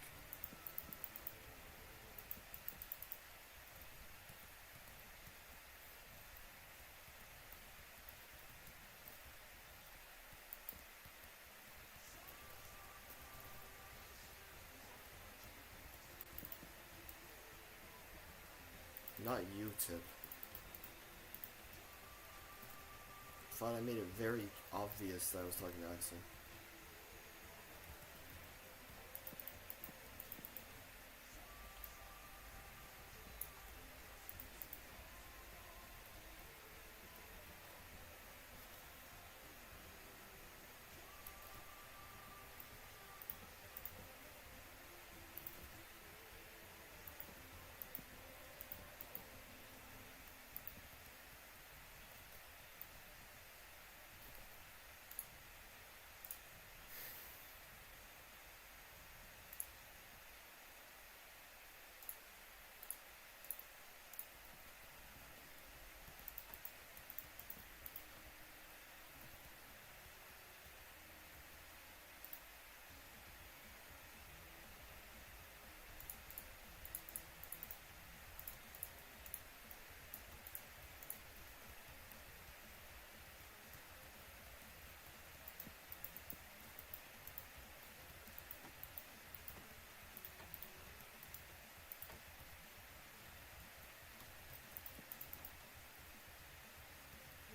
Not you, Tip. Thought I made it very obvious that I was talking to Axel.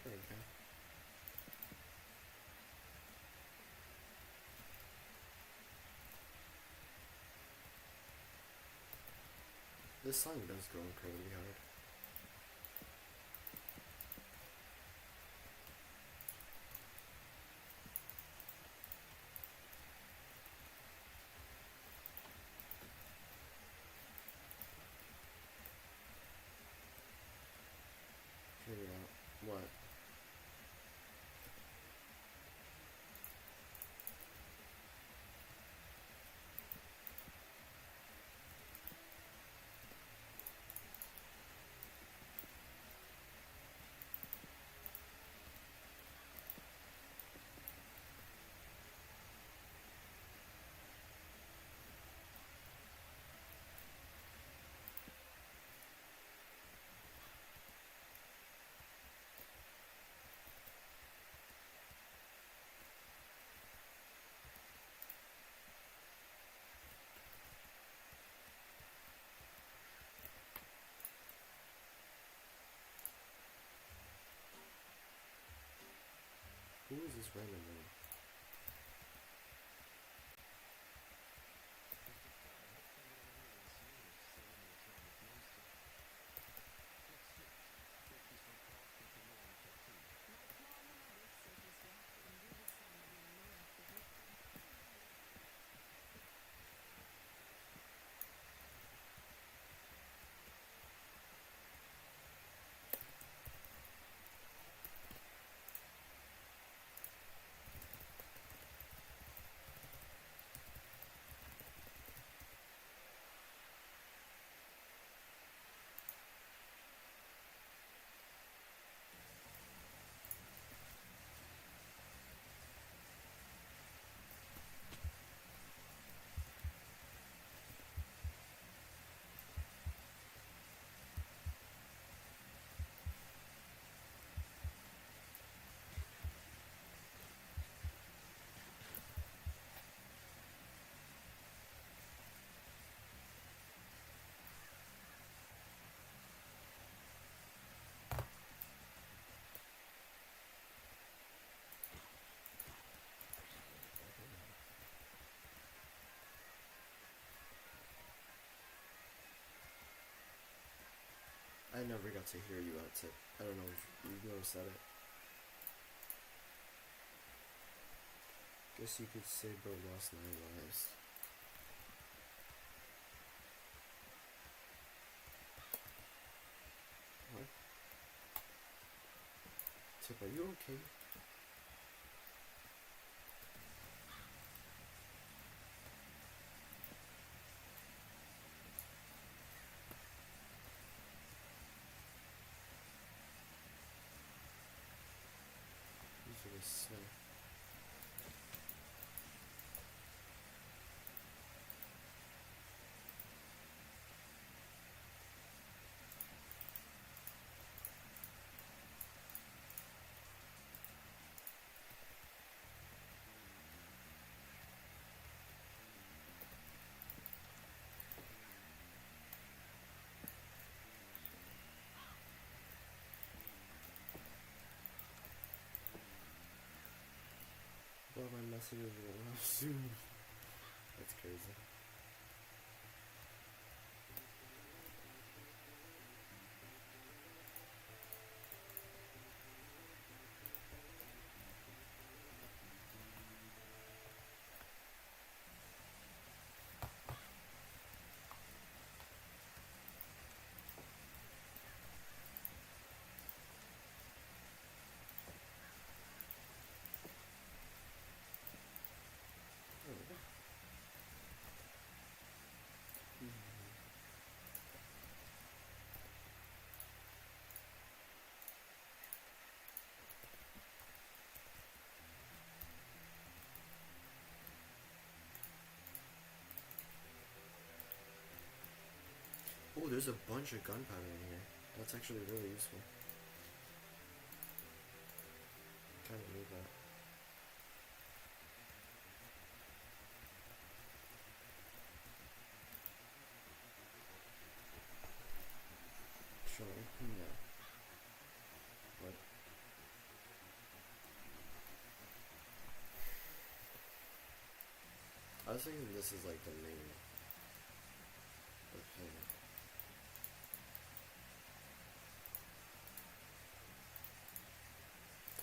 There you go. This song does go incredibly hard. Figure out what? Who is this random man? I never got to hear you out tip. I don't know if you noticed that. Guess you could say bro lost 9 lives. What? Tip, are you okay? Usually snow. Well, my messages will have soon. That's crazy. Oh, there's a bunch of gunpowder in here. That's actually really useful. Kind of need that. Sure. Yeah. What? I was thinking this is like the main. Okay.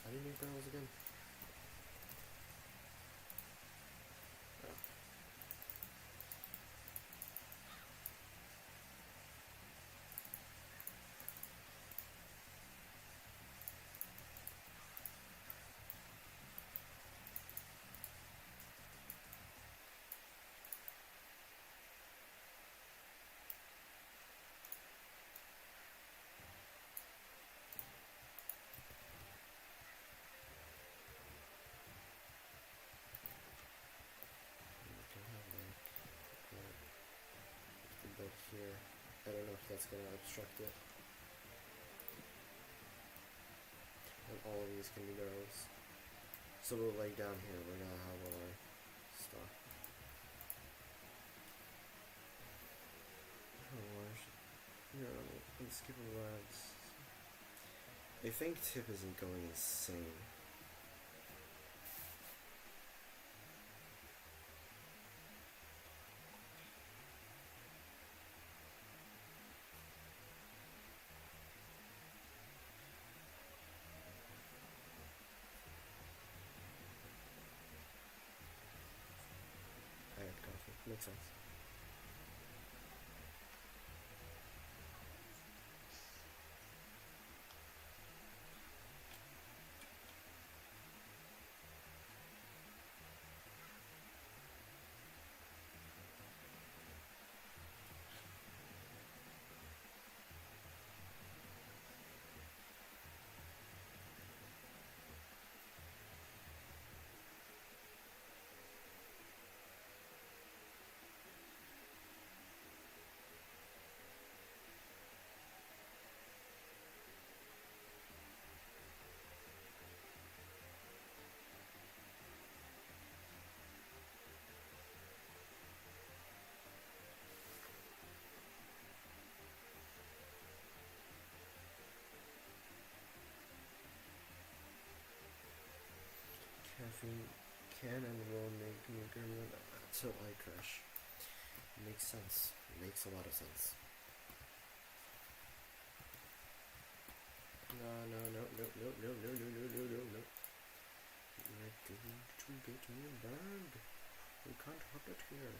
How do you make barrels again? Oh. You can have like the bed here. I don't know if that's gonna obstruct it. And all of these can be barrels. So we'll lay down here. We're gonna have all our stuff. No, let's skip a labs. I think Tip isn't going insane. I had coffee. Makes sense. Caffeine can and will make me gremlin until I crash. Makes sense. Makes a lot of sense. No, no, no, no, no, no, no, no, no, no, no, no. We're going to get me a bag. We can't have it here.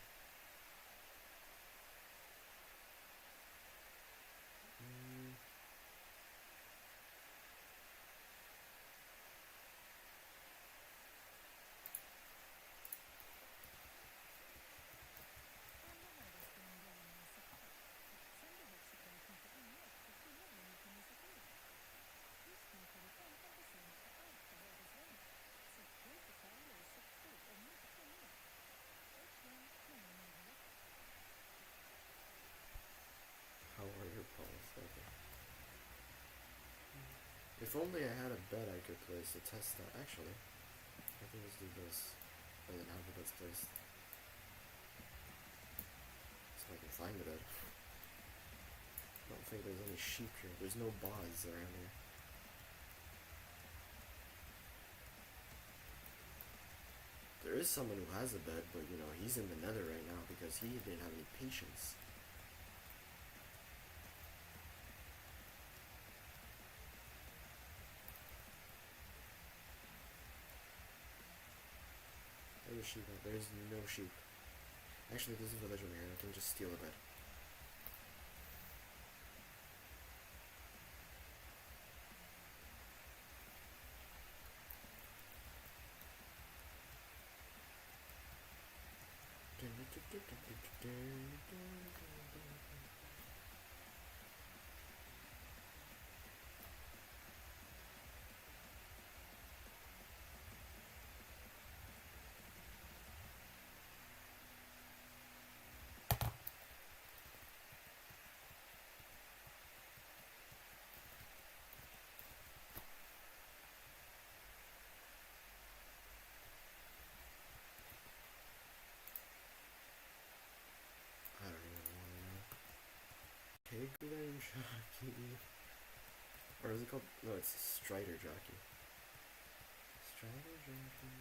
How are your balls? Okay. If only I had a bed I could place to test that. Actually, I think let's do this. And then have the beds placed. So I can find the bed. I don't think there's any sheep here. There's no boths around here. There is someone who has a bed, but you know, he's in the nether right now because he didn't have any patience. There's sheep out. There's no sheep. Actually, there's a village over here. I can just steal a bed. I don't even want to know. Pigland jockey. Or is it called? No, it's Strider jockey. Strider jockey.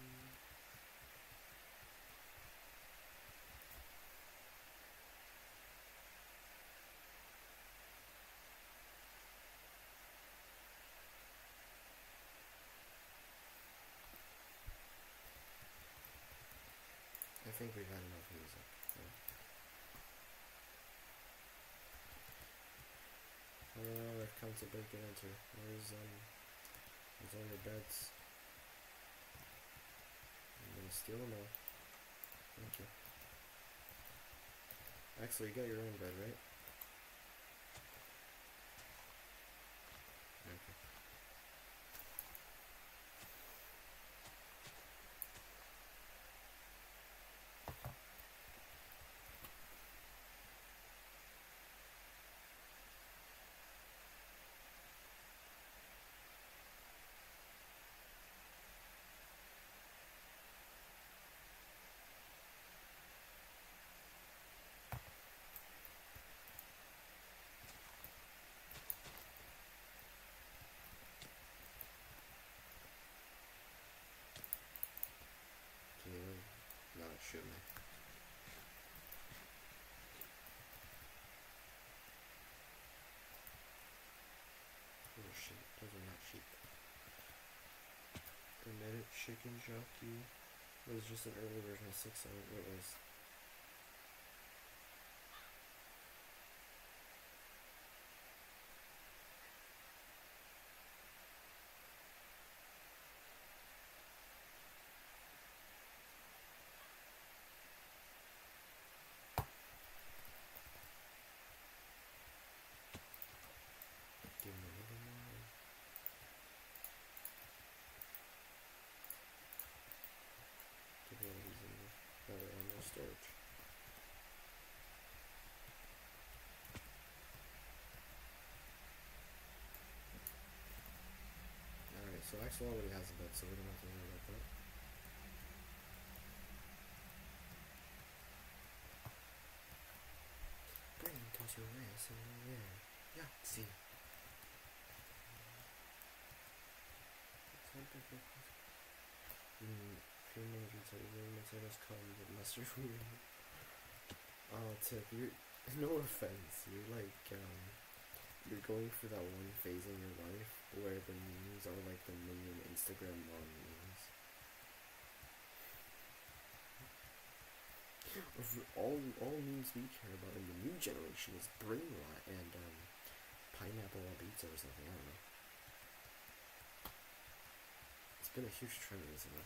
I think we've had enough music. I've come to break and enter. There's all the beds. I'm gonna steal them all. Thank you. Actually, you got your own bed, right? Okay. Can you not shoot me? Those are sheep. Those are not sheep. Hermetic chicken jockey. It was just an early version of 6. I don't know what it was. Give me a little more. Give me one of these in there. That way I have more storage. Alright, so Axel already has a bed, so we don't have to worry about that. Bring toss your ass in the air. Yeah, see. Female potatoes come with mustard food. Oh, Tip, you're no offense. You're like You're going for that one phase in your life where the memes are like the million Instagram mom memes. All memes we care about in the new generation is brain rot and pineapple on pizza or something. I don't know. It's been a huge trend recently.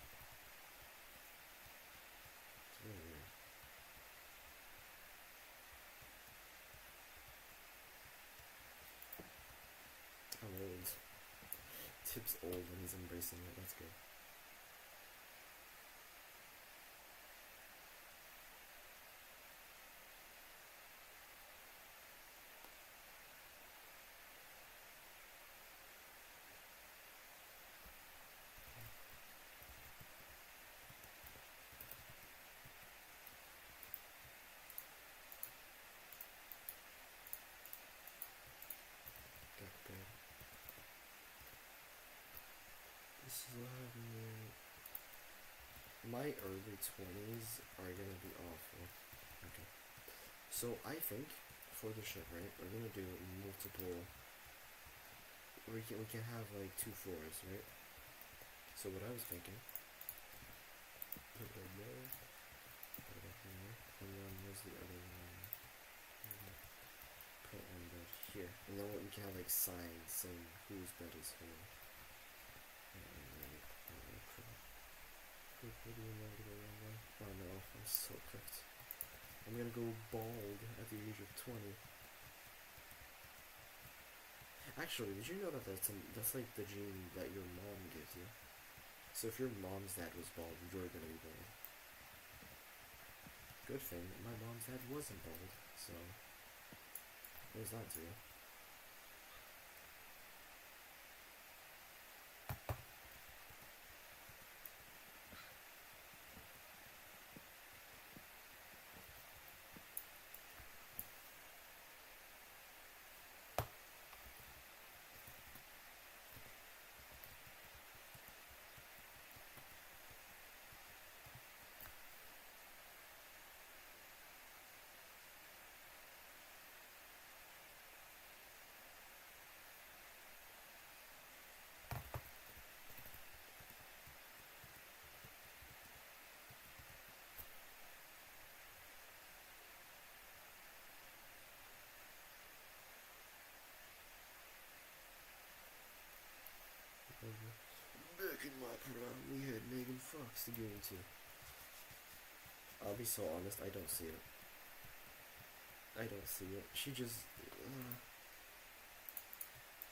It's really weird. I'm old. Tip's old and he's embracing it. That's good. Got bed. This is what happened. My early 20s are gonna be awful. Okay. So I think for the ship, right, we're gonna do multiple. We can have like 2 floors, right? So what I was thinking, put it over there, put it up here, and then where's the other one? Put one bed here, and then we can have like signs saying whose bed is who. Oh no, I'm so cooked. I'm gonna go bald at the age of 20. Actually, did you know that that's like the gene that your mom gives you? So if your mom's dad was bald, you're gonna be bald. Good thing my mom's dad wasn't bald, so there's that too. Back in my prime, we had Megan Fox to get into. I'll be so honest, I don't see it. I don't see it. She just.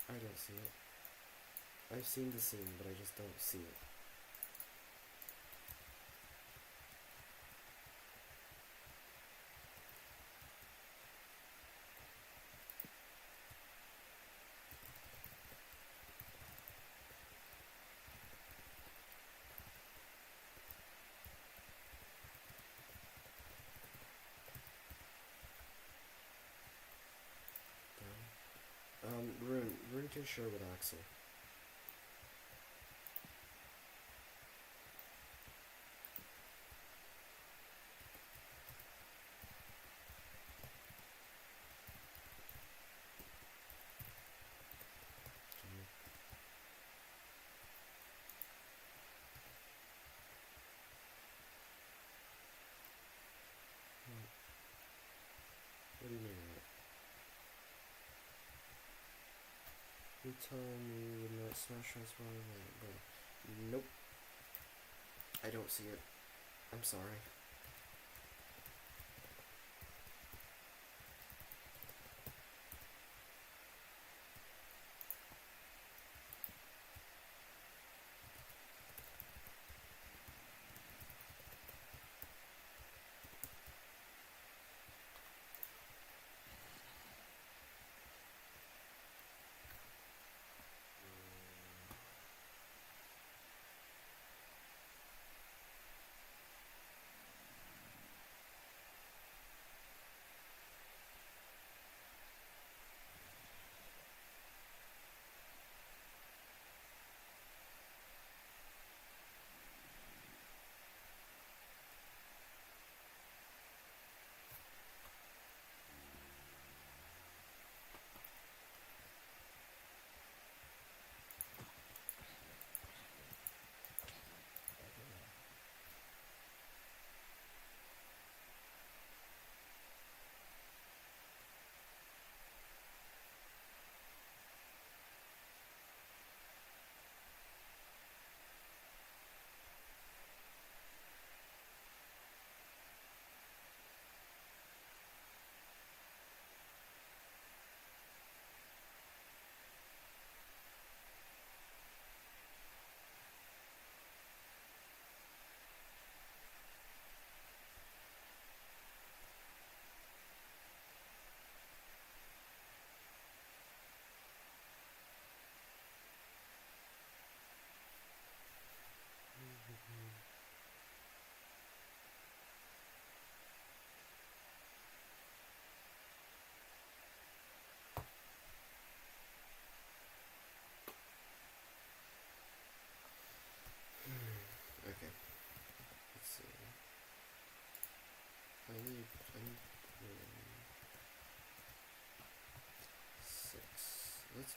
I don't see it. I've seen the scene, but I just don't see it. Rune can share with Axel. What do you mean? You tell me you would not smash transform, but nope. I don't see it. I'm sorry.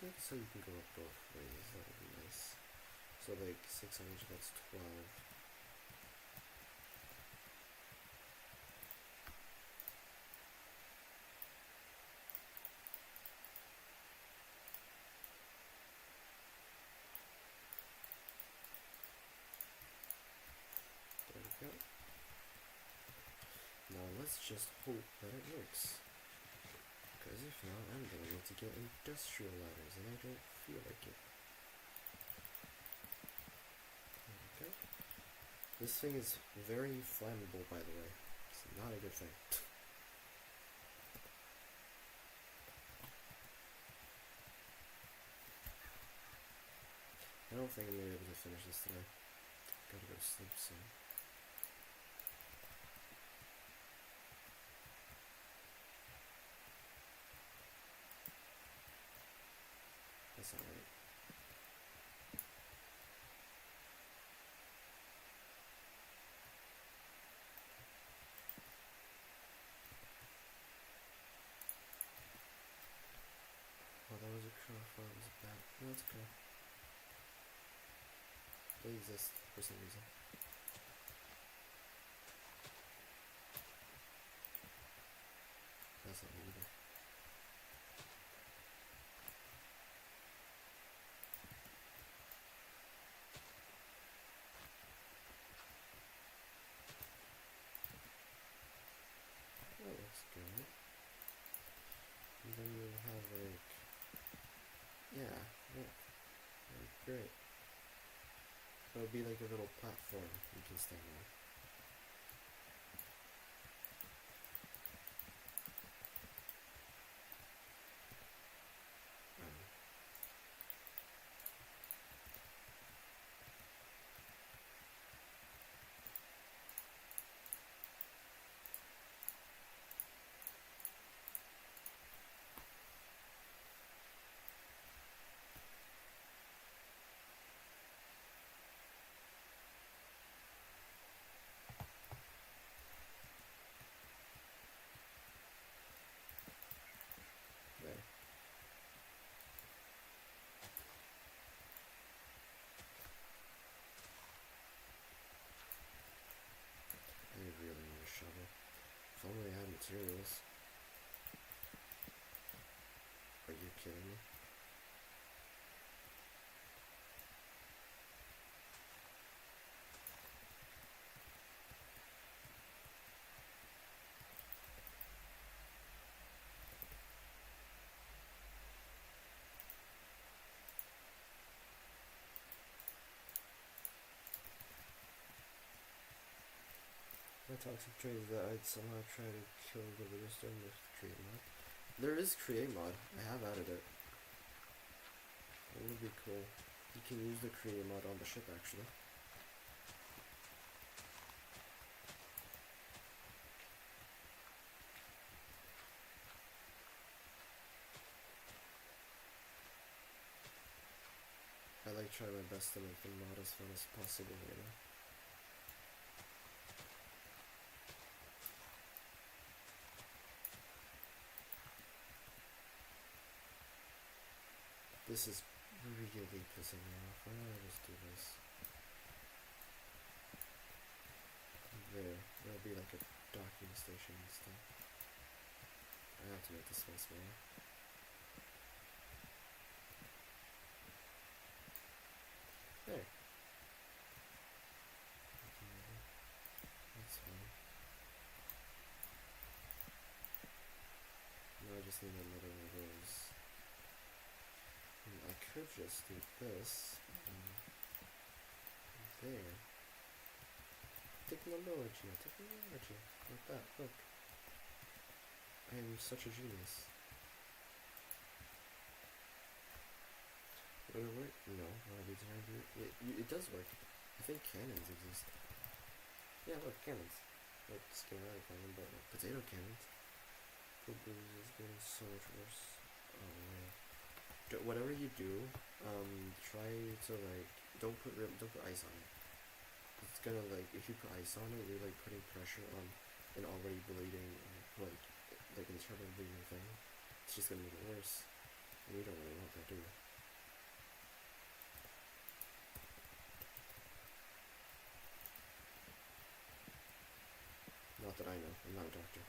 make it so you can go up both ways. That would be nice. So like 6 on each, that's 12. There we go. Now let's just hope that it works. Because if not, I'm going to need to get industrial ladders, and I don't feel like it. There we go. This thing is very flammable, by the way. It's not a good thing. I don't think I'm going to be able to finish this today. Gotta go to sleep soon. That's alright. Oh, that was a crow. I thought it was a bat. No, it's okay. They exist for some reason. That's not me either. That looks good. And then you'll have like, yeah, look, great. It'll be like a little platform you can stand on. There. I really need a shovel. If only I had materials. Are you kidding me? My toxic trait is that I'd somehow try to kill the Witherstorm with create mod. There is create mod. I have added it. It would be cool. You can use the create mod on the ship actually. I like try my best to make the mod as fun as possible, you know. This is really pissing me off. Why don't I just do this? There'll be like a docking station and stuff. I have to make this one smaller. There. That's fine. Now I just need another one of those. I could just do this there. Technology. Like that, look. I am such a genius. Would it work? No, every time it does work. I think cannons exist. Yeah, look, cannons. Like schematic cannon, but like potato cannons. The booze is getting so much worse. Oh man. Whatever you do, try to like don't put ice on it. It's gonna like if you put ice on it, you're like putting pressure on an already bleeding like internal bleeding thing. It's just gonna make it worse. We don't really want that, do we? Not that I know. I'm not a doctor.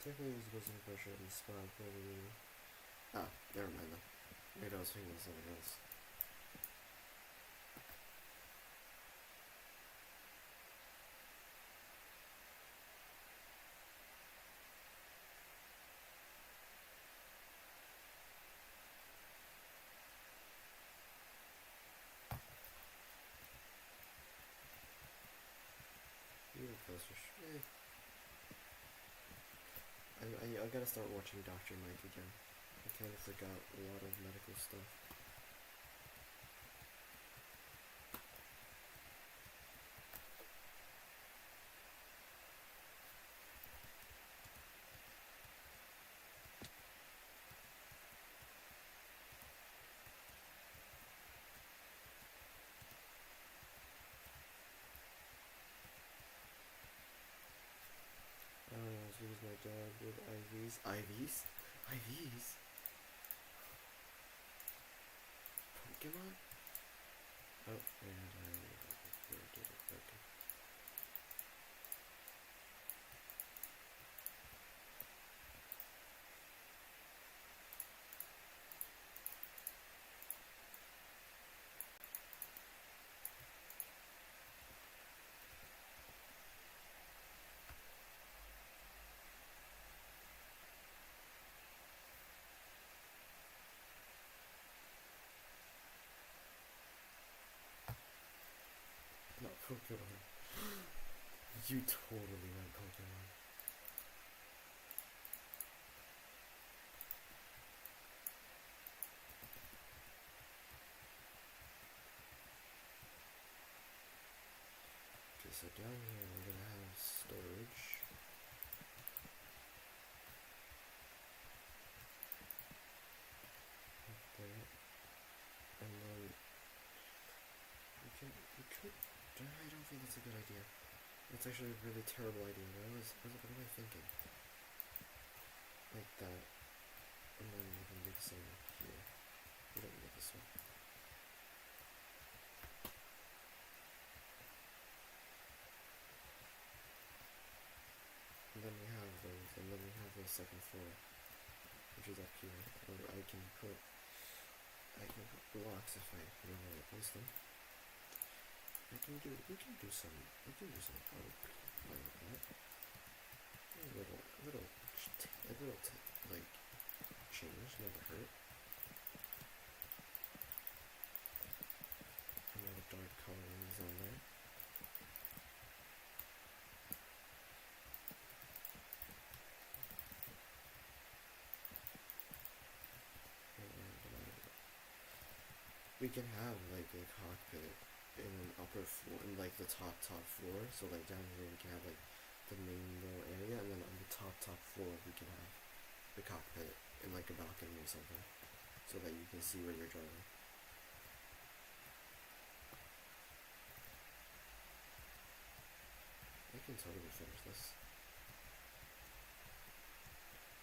Technically, it was supposed to be pressure on the spot, probably. Ah, never mind then. Maybe I was thinking of something else. Even closer. I gotta start watching Dr. Mike again. I kind of forgot a lot of medical stuff. Use my dog with IVs. IVs? IVs? Pokemon? Oh, and where did it? Okay. Not Pokemon. You totally went Pokemon. Okay, so down here we're gonna have storage. There. And then we could I don't think that's a good idea. It's actually a really terrible idea. What am I thinking? Like that. And then we can do the same here. We don't need this one. And then we have those, and then we have the second floor, which is up here. Or I can put blocks if I know where to place them. We can do some oak like that. A little like change, never hurt. Another dark coloring is on there. We can have like a cockpit in an upper floor, in like the top floor. So like down here we can have like the main little area, and then on the top floor we can have the cockpit in like a balcony or something, so that you can see where you're driving. I can totally finish this.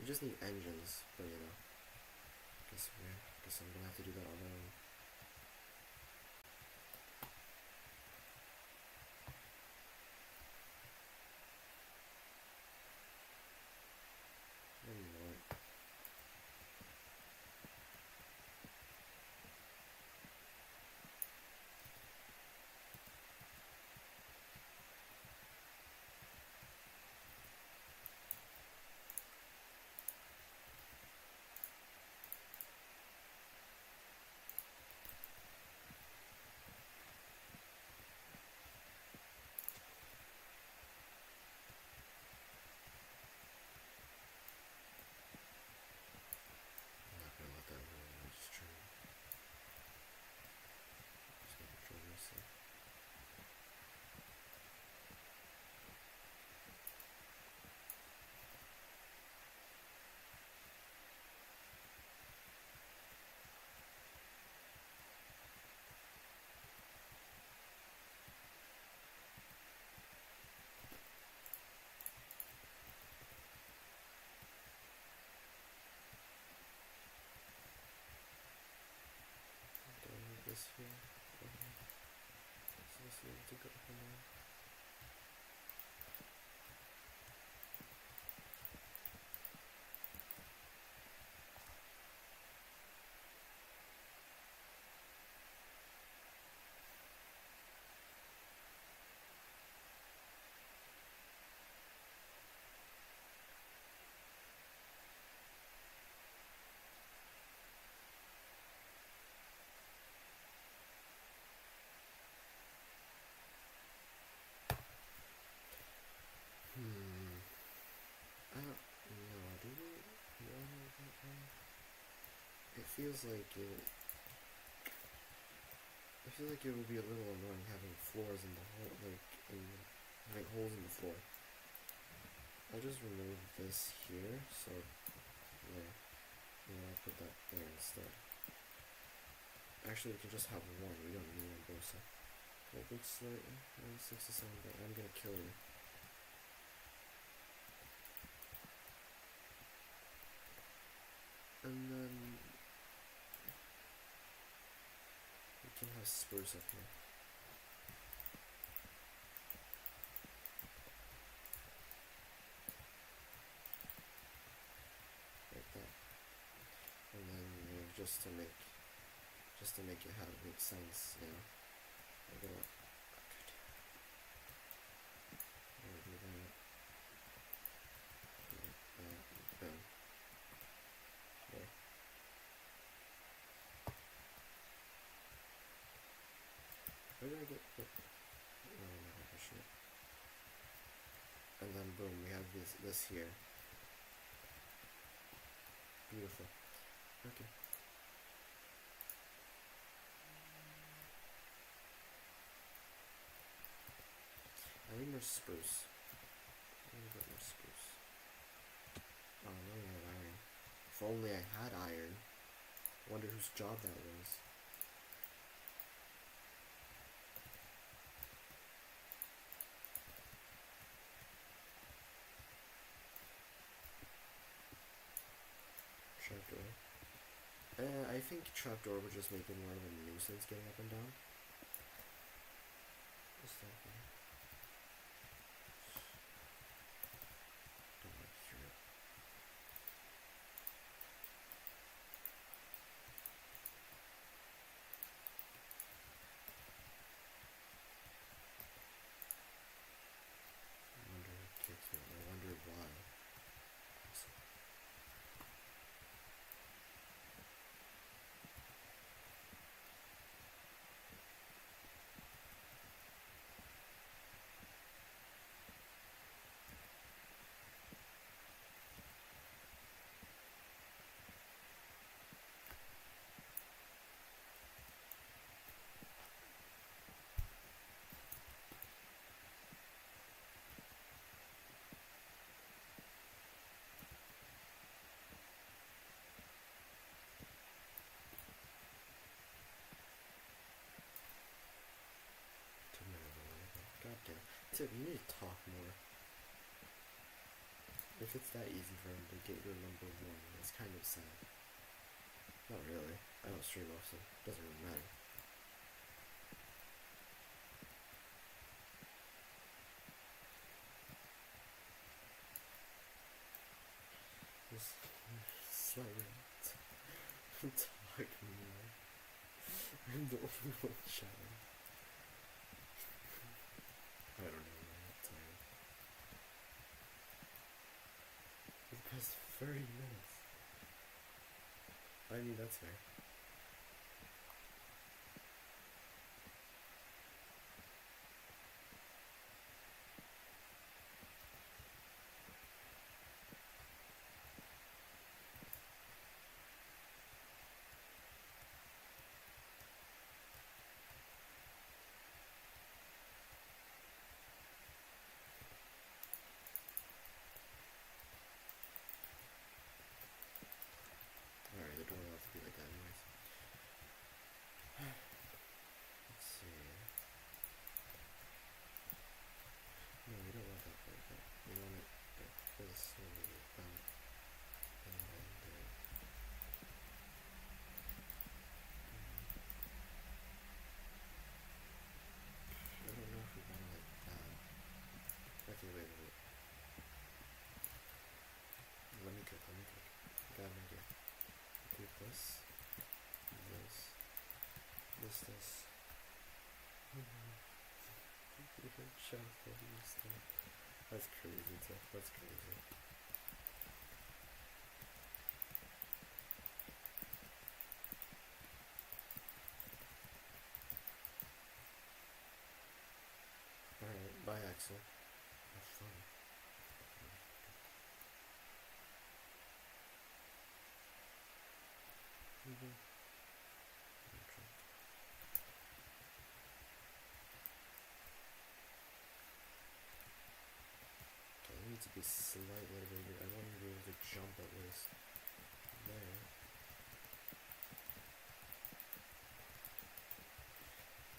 We just need engines, but you know, guess I'm gonna have to do that on my own. to go up and down. I don't know. Do we want to that one? It feels like it. I feel like it would be a little annoying having floors in the hole, having holes in the floor. I'll just remove this here, so there. And I'll put that there instead. Actually, we can just have one. We don't need a both sides. It looks like 67, but I'm gonna kill you. And then we can have spruce up here. Like that. And then just to make it make sense, you know. We're gonna do that. Boom. There. Where did I get the shit? And then boom, we have this here. Beautiful. Okay. I need more spruce. I need more spruce. Oh, no, we have iron. If only I had iron. Wonder whose job that was. Trapdoor. I think trapdoor would just make it more of a nuisance getting up and down. What's that for? Don't like hear it. I wonder who kicks me. I wonder why. God damn. Tip, you need to talk more. If it's that easy for him to get your number one, it's kind of sad. Not really. I don't stream often. Doesn't really matter. Just talk more. I'm the only one chatting. I don't know, man. I'm tired. For the past 30 minutes. I mean, that's fair. Alright, the door will have to be like that anyways. this. That's crazy, Tiff. That's crazy. Alright, bye, Axel. Have fun. Okay, I need to be slightly bigger. I want to be able to jump at least. There.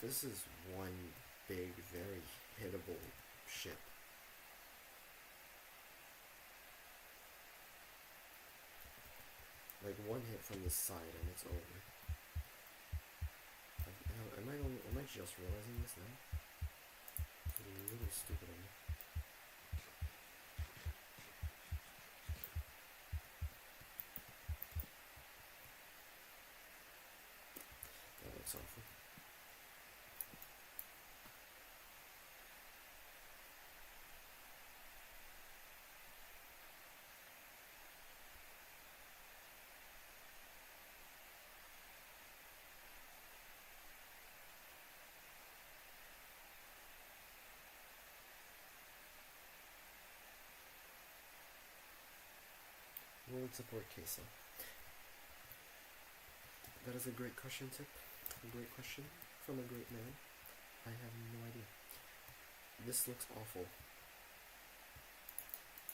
This is one big, very hittable ship. Like one hit from the side and it's over. Am I just realizing this now? It's a little stupid of me. That looks awful. World support Queso. That is a great question, Tip. A great question from a great man. I have no idea. This looks awful.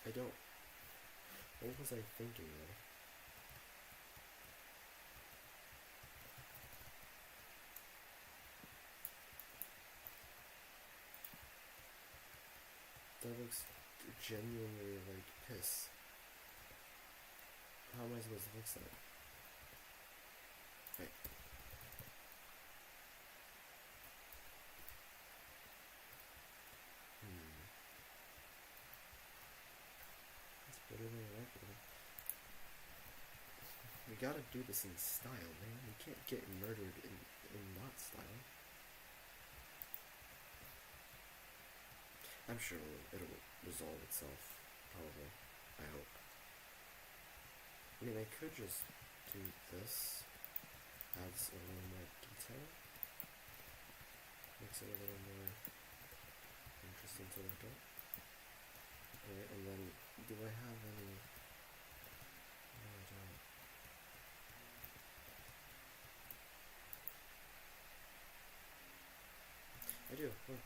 I don't... What was I thinking though? That looks genuinely like piss. How am I supposed to fix that? Wait. That's better than I like it. We gotta do this in style, man. We can't get murdered in not style. I'm sure it'll resolve itself, probably. I hope. I mean, I could just do this, adds a little more detail, makes it a little more interesting to look at. Okay, and then, do I have any, no I don't. I do, look.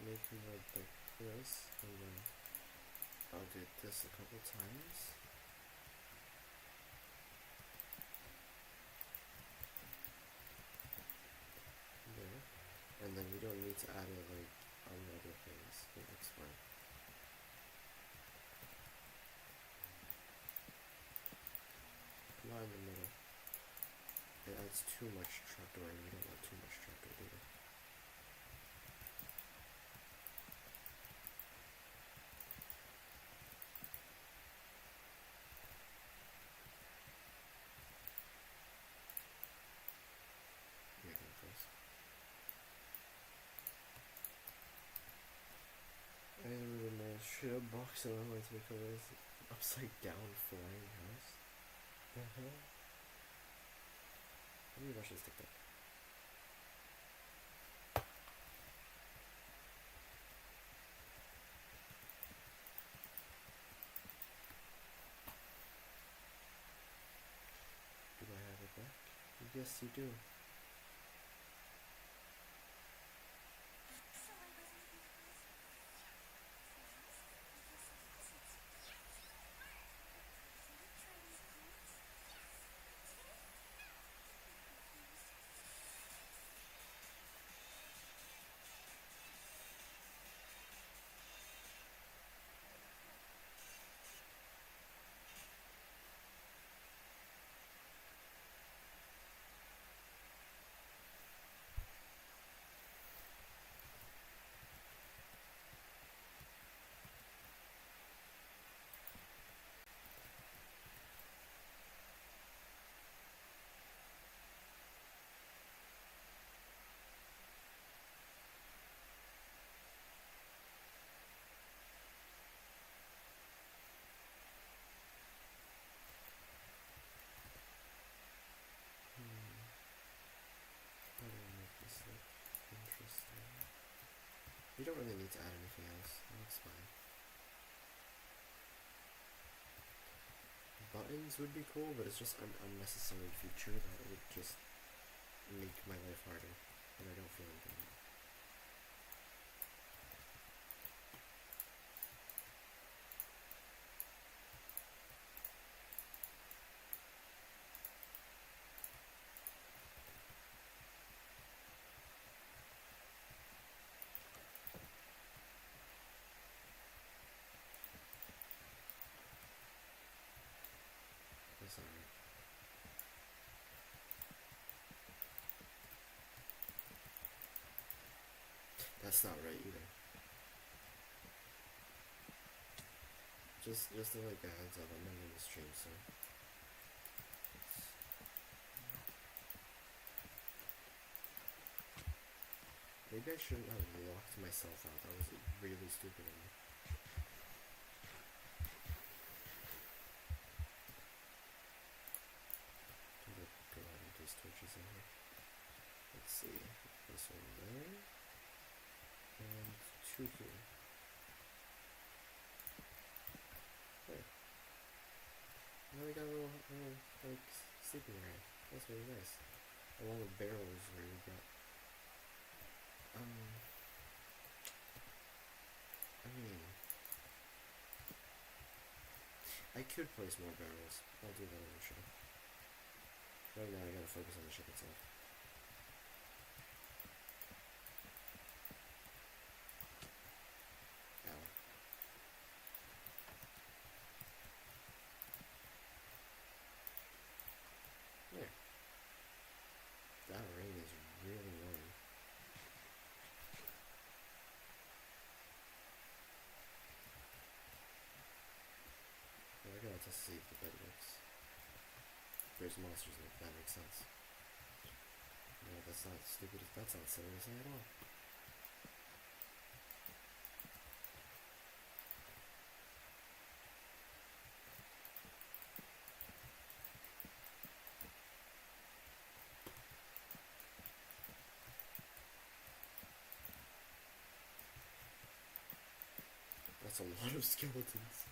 Make more like this, and then I'll do this a couple times. There. And then we don't need to add it like on the other things. It looks fine. Not in the middle. It adds too much trapdoor, and we don't want too much trapdoor either. Should have boxed it on to make a upside down flying house. The hell? Maybe I should stick that. Do I have it back? Yes, you do. don't really need to add anything else. That's fine. Buttons would be cool, but it's just an unnecessary feature that would just make my life harder, and I don't feel like doing it. That's alright. That's not right either. Just to like a heads up, I'm ending the stream soon. Maybe I shouldn't have locked myself out. That was really stupid of me. Go ahead and place torches in here. Let's see. This one there. And 2 here. There. Now we got a little like, sleeping area. That's really nice. Along with barrels where we got... I mean... I could place more barrels. I'll do that eventually. Right now I gotta focus on the ship itself. Ow. There. That rain is really annoying. I gotta to see if the bed works. There's monsters in it, that makes sense. No, that's not stupid, that's not silly at all. That's a lot of skeletons.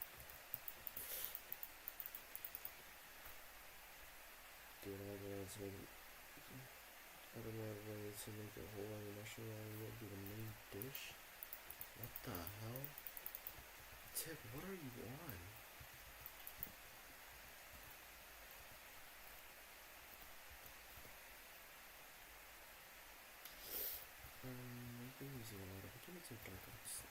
Dude, I don't know way to make a whole lot of mushroom oil would be the main dish. What the hell? Tip, what are you on? I've been using a lot of it. Give me some dark oaks.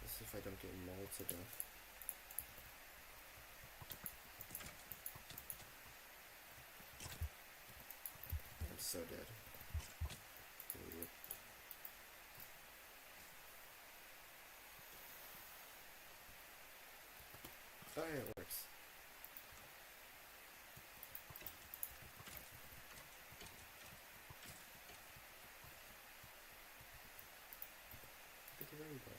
Let's see if I don't get mauled to death. I'm so dead. Idiot. Oh yeah, it works. Look at the rainbow.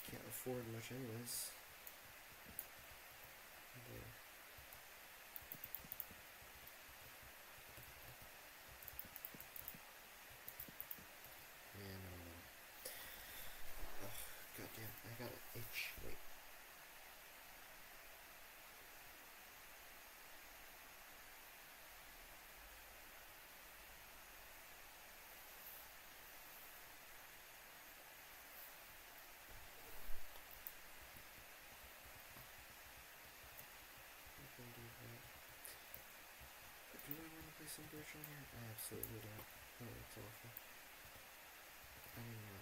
Can't afford much anyways. There. Man, oh, goddamn, I got an itch. Wait. Do I want to play some birch on here? I absolutely don't. Oh, it's awful. I don't know.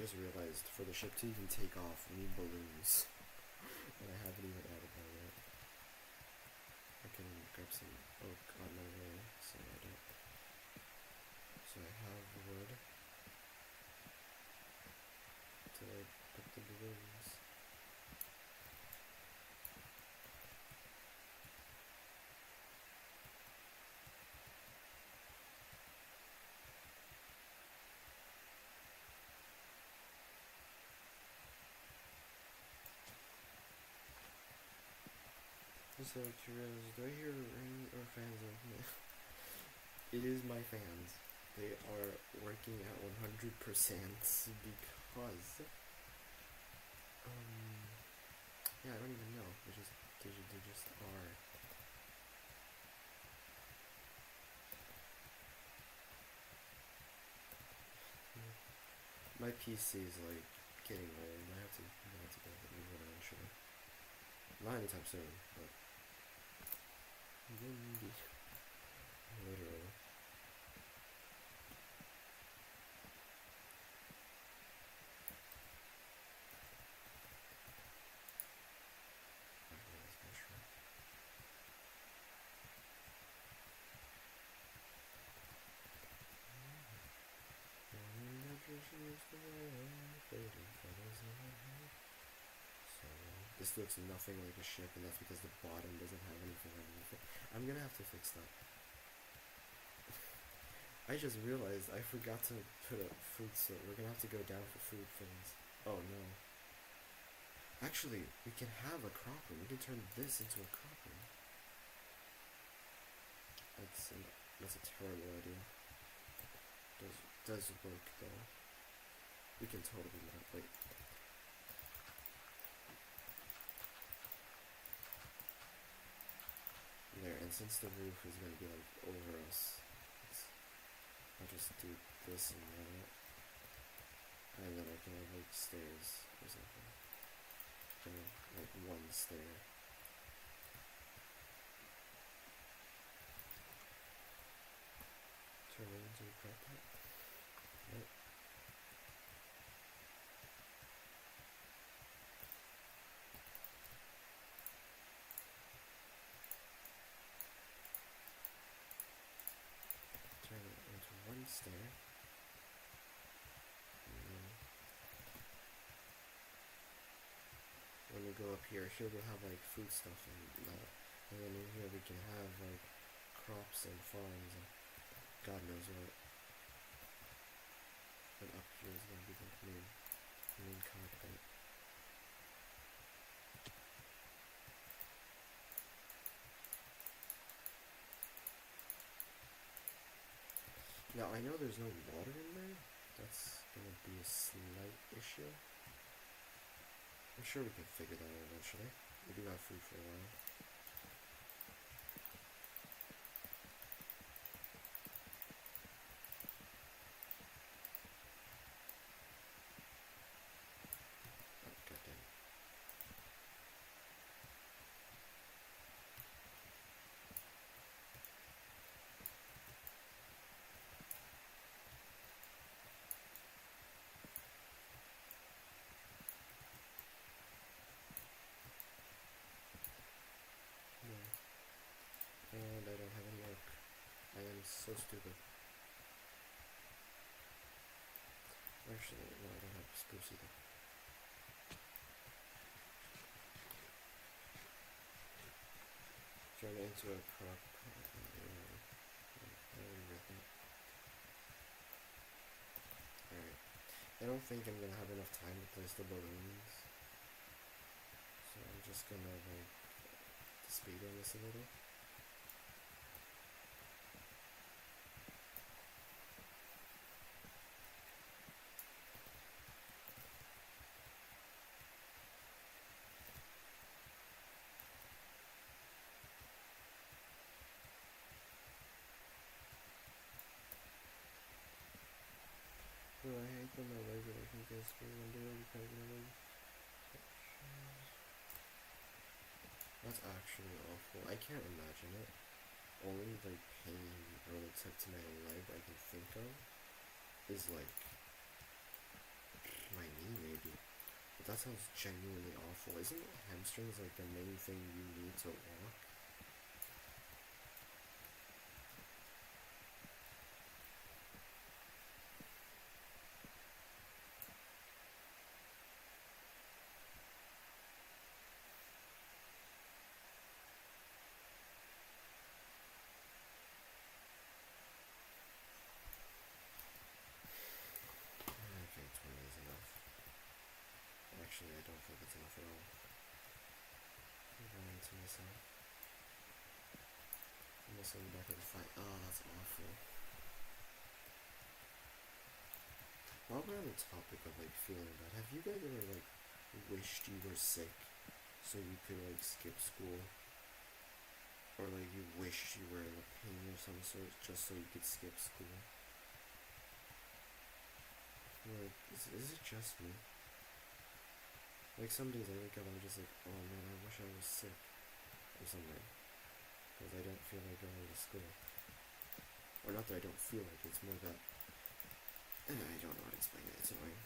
just realized for the ship to even take off, we need balloons. And I haven't even added that yet. I can grab some oak on my way, so I don't. So I have wood to like put the balloons. Just so curious, do I hear rain or fans of me? It is my fans. They are working at 100% because, yeah, I don't even know. They just are. My PC is like getting old. I have to get a new one eventually. Not anytime soon, but literally. So this looks nothing like a ship, and that's because the bottom doesn't have anything underneath it. I'm gonna have to fix that. I just realized I forgot to put up food, so we're gonna have to go down for food things. Oh no. Actually, we can have a crop room. We can turn this into a crop room. That's a terrible idea. Does work though. We can totally not wait. There, and since the roof is gonna be like over us, I'll just do this and that, and then I can have like stairs or something. And like one stair. Turn it into a carpet. Right. Turn it into one stair. And then when we go up here we'll have like food stuff and that. And then in here we can have like crops and farms and God knows what. And up here is gonna be the main cockpit. Now I know there's no water in there. That's gonna be a slight issue. I'm sure we can figure that out eventually. We do have food for a while. And I don't have any oak. I am so stupid. Actually, no, I don't have spruce either. Turn it into a crop. Alright. I don't think I'm gonna have enough time to place the balloons. So I'm just gonna like speed on this a little. Oh, I hate when my regulation gets me when they are becoming. That's actually awful. I can't imagine it. Only like pain relative to my leg I can think of is like my that sounds genuinely awful. Isn't hamstrings like the main thing you need to walk? Okay, 20 is enough. Actually, I don't think it's enough at all. I'm lying to myself. I'm also in the back of the fight. Oh, that's awful. While we're on the topic of like feeling bad, have you guys ever like wished you were sick so you could like skip school? Or like you wished you were in a pain of some sort just so you could skip school? Like, is it just me? Like some days I wake up and I'm just like, oh man, I wish I was sick or something. Because I don't feel like going to school. Or not that I don't feel like it, it's more that I don't know how to explain it, it's annoying.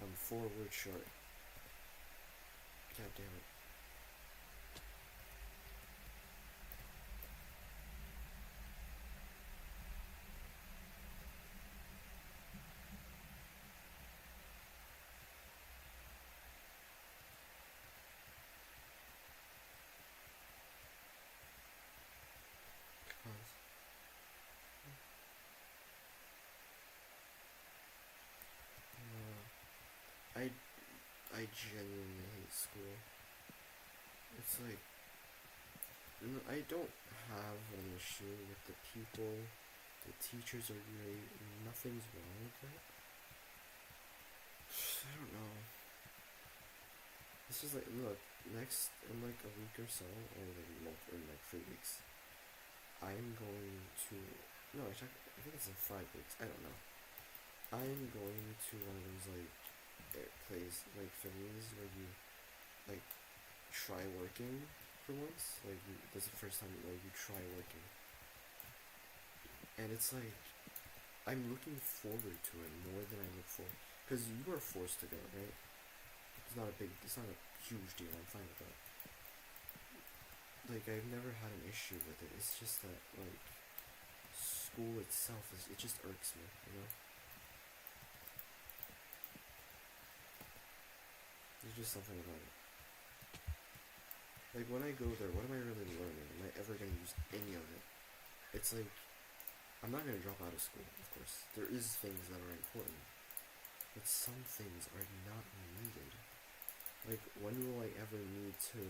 I'm 4 words short. God damn it. I genuinely hate school. It's like, I don't have an issue with the people. The teachers are great. Nothing's wrong with that. I don't know. It's just like, look, next, in like a week or so, or like in like 3 weeks, I'm going to, no, actually, I think it's in 5 weeks, I don't know. I'm going to one of those like plays, like thingies where you like try working for once. Like this is the first time like you try working, and it's like I'm looking forward to it more than I look forward, because you are forced to go, right? It's not a huge deal. I'm fine with that. Like I've never had an issue with it. It's just that like school itself it just irks me, you know. There's just something about it. Like when I go there, what am I really learning? Am I ever gonna use any of it? It's like I'm not gonna drop out of school, of course. There is things that are important, but some things are not needed. Like when will I ever need to?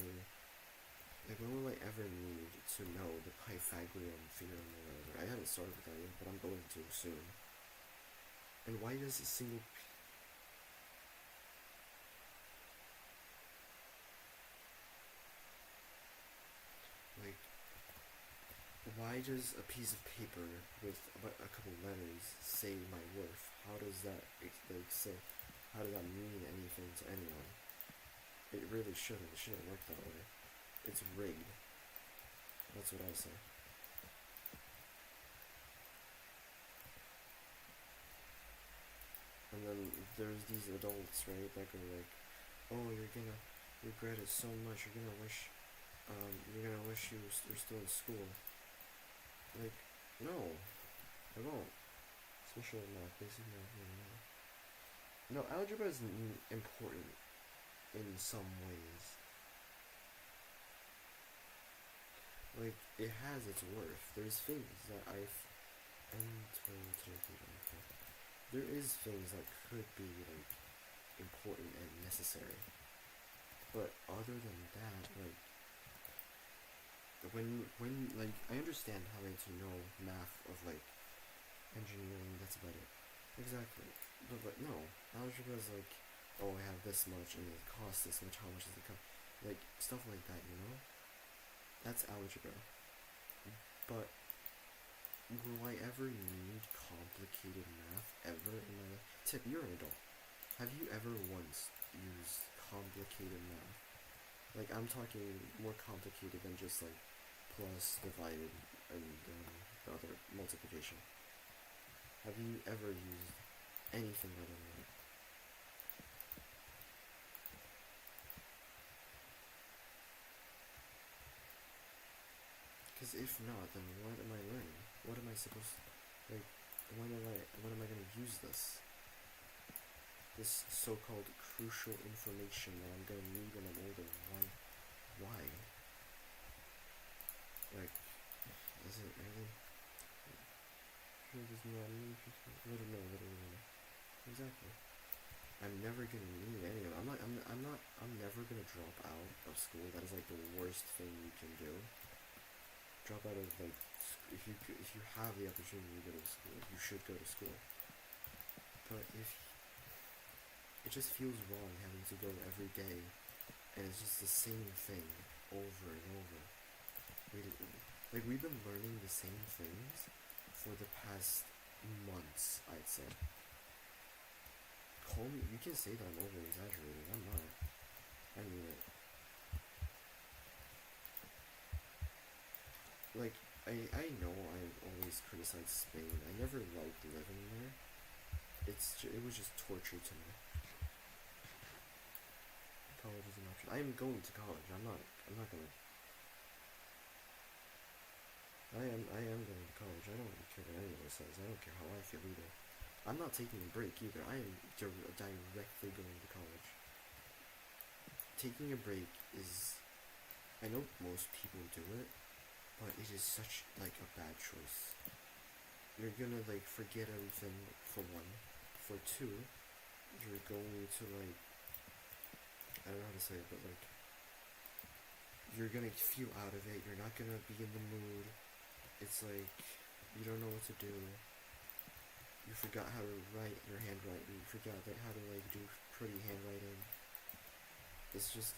Like when will I ever need to know the Pythagorean theorem or whatever? I haven't started with that yet, but I'm going to soon. And why does a single why does a piece of paper with a couple letters say my worth? How does that like say? How does that mean anything to anyone? It really shouldn't. It shouldn't work that way. It's rigged. That's what I say. And then there's these adults, right, that go like, oh, you're gonna regret it so much. You're gonna wish you were still in school. Like, no, I won't. Especially math, basic math, no, algebra is important in some ways. Like, it has its worth. There's things that there is things that could be, like, important and necessary. But other than that, like, when like I understand having to know math of like engineering, that's about it. Exactly. But no, algebra is like, oh, I have this much and it costs this much, how much does it cost? Like stuff like that, you know? That's algebra. But will I ever need complicated math ever in my life? Tip, you're an adult. Have you ever once used complicated math? Like like I'm talking more complicated than just like plus, divided, and the other multiplication. Have you ever used anything other than that? Because if not, then what am I learning? What am I supposed to, like, when am I gonna use this? This so-called crucial information that I'm gonna need when I'm older. Why? Like, is it really? Sure does not mean literally. Exactly. I'm never gonna need any of it. I'm never gonna drop out of school. That is like the worst thing you can do. Drop out of like, if you have the opportunity to go to school, you should go to school. But if it just feels wrong having to go every day, and it's just the same thing over and over. We've been learning the same things for the past months, I'd say. Call me, you can say that I'm over exaggerating. I'm not. I mean it. Like, I know I always criticize Spain. I never liked living there. It was just torture to me. College is an option. I am going to college. I'm not gonna. I am going to college. I don't care what anyone says. I don't care how I feel either. I'm not taking a break either. I am directly going to college. Taking a break is, I know most people do it, but it is such like a bad choice. You're gonna like forget everything for one. For two, you're going to like, I don't know how to say it, but like, you're gonna feel out of it. You're not gonna be in the mood. It's like, you don't know what to do. You forgot how to write your handwriting. You forgot how to like do pretty handwriting. It's just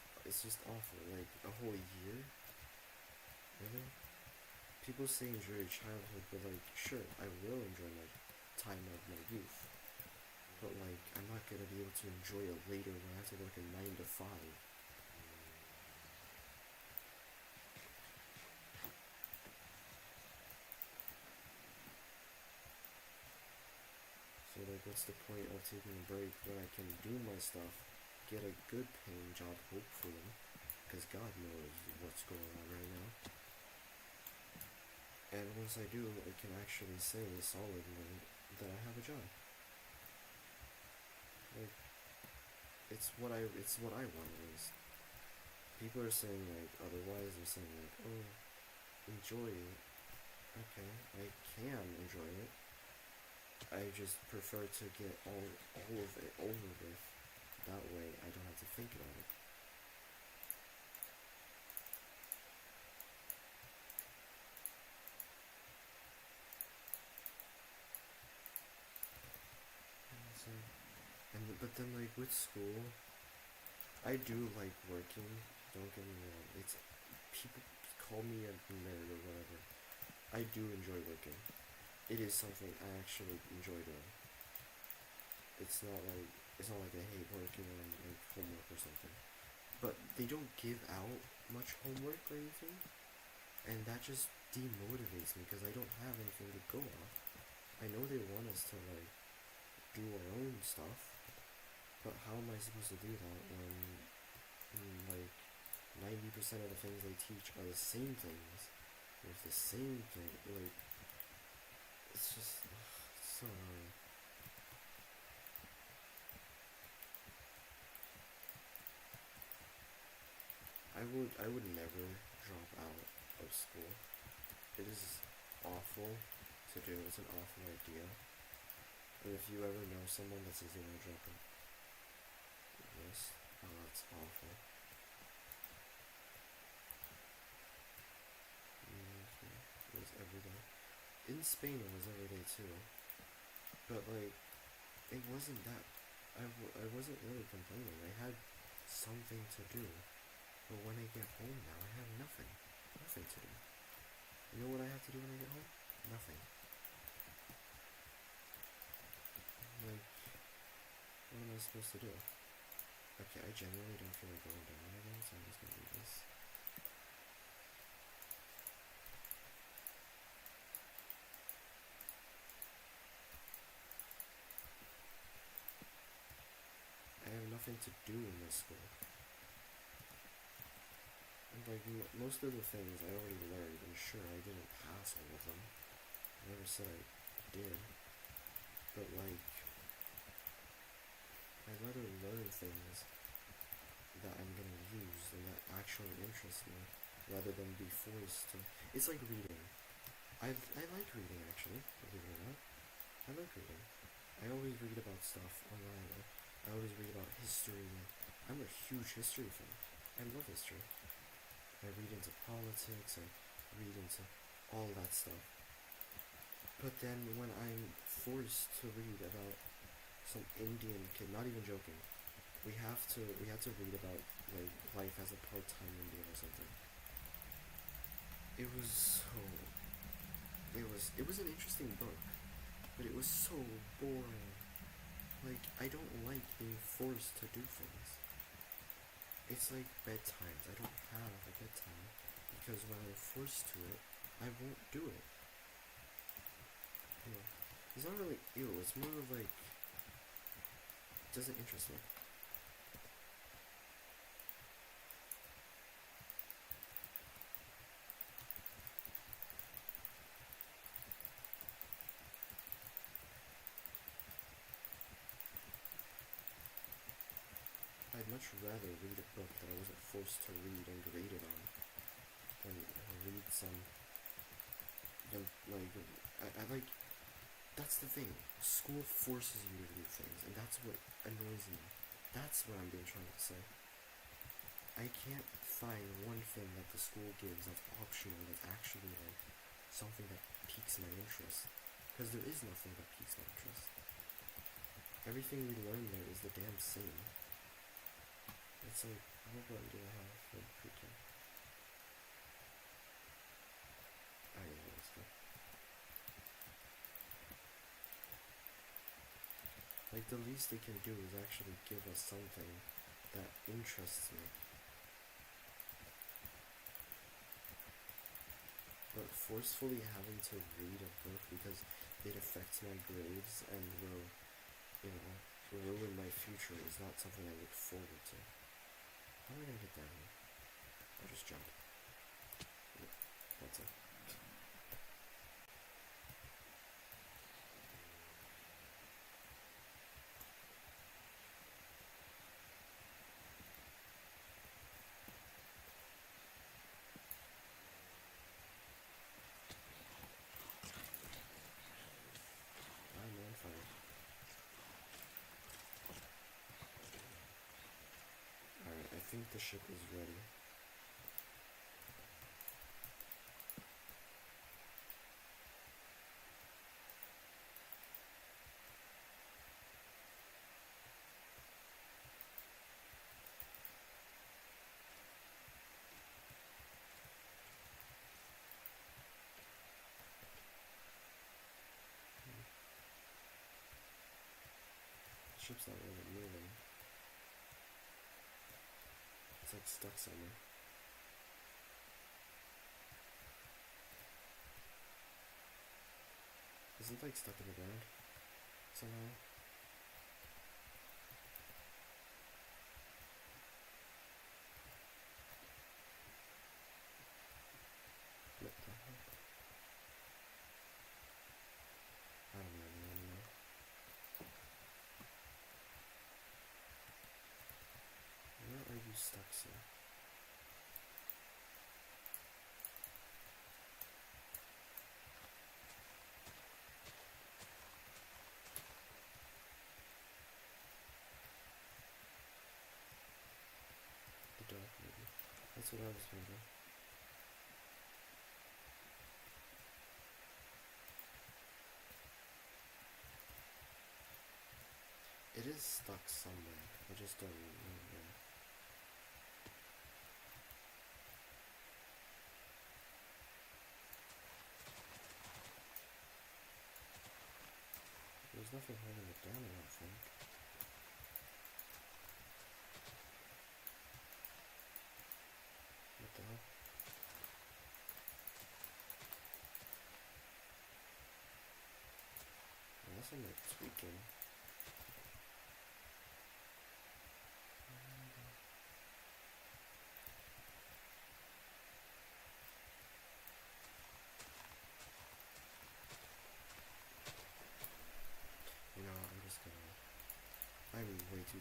awful. Like a whole year. Really? People say enjoy your childhood, but like, sure, I will enjoy my time of my youth. But like, I'm not gonna be able to enjoy it later when I have to work a 9 to 5. So like, what's the point of taking a break when I can do my stuff, get a good paying job, hopefully, because God knows what's going on right now. And once I do, I can actually say solidly that I have a job. Like, it's what I want at least. People are saying like otherwise. They're saying like, oh, enjoy it. Okay, I can enjoy it. I just prefer to get all of it over with. That way I don't have to think about it. But then like with school, I do like working. Don't get me wrong. It's people call me a nerd or whatever. I do enjoy working. It is something I actually enjoy doing. It's not like I hate working on like homework or something. But they don't give out much homework or anything, and that just demotivates me because I don't have anything to go off. I know they want us to like do our own stuff, but how am I supposed to do that when like 90% of the things they teach are the same things with the same thing? Like, it's just it's so annoying. I would never drop out of school. It is awful to do. It's an awful idea. And if you ever know someone that says they want to drop out, yes, that's awful. It was every day. In Spain, it was every day too. But like, it wasn't that. I wasn't really complaining. I had something to do. But when I get home now, I have nothing. Nothing to do. You know what I have to do when I get home? Nothing. Like, what am I supposed to do? Okay, I genuinely don't feel like going down again, so I'm just gonna do this. to do in this school. And like most of the things I already learned, and sure, I didn't pass all of them. I never said I did. But like, I'd rather learn things that I'm gonna use and that actually interest me, rather than be forced to. It's like reading. I like reading, actually, believe it or not. I like reading. I always read about stuff online. I always read about history. I'm a huge history fan. I love history. I read into politics. I read into all that stuff. But then when I'm forced to read about some Indian kid, not even joking, we had to read about like life as a part-time Indian or something. It was an interesting book, but it was so boring. Like, I don't like being forced to do things. It's like bedtimes. I don't have a bedtime because when I'm forced to it, I won't do it. You know, it's not really ew. It's more of like, it doesn't interest me. I'd much rather read a book that I wasn't forced to read and graded on than read some, like, I like, that's the thing. School forces you to do things, and that's what annoys me. That's what I'm trying to say. I can't find one thing that the school gives that's optional, that's actually, like, something that piques my interest. Because there is nothing that piques my interest. Everything we learn there is the damn same. It's like, what button do I have for pre-K? I don't know what's good. Like, the least they can do is actually give us something that interests me. But forcefully having to read a book because it affects my grades and will, ruin my future is not something I look forward to. How am I gonna get down here? I'll just jump. Yep, that's it. I'm on fire. Alright, I think the ship is ready. The ship's not really moving. It's like stuck somewhere. Is it like stuck in the ground somehow? What the heck? I don't know anymore. Where are you stuck, sir? The dock, maybe. That's what I was thinking. It is stuck somewhere. I just don't know where. There's nothing holding it down, I don't think. What the hell? Unless I'm like tweaking.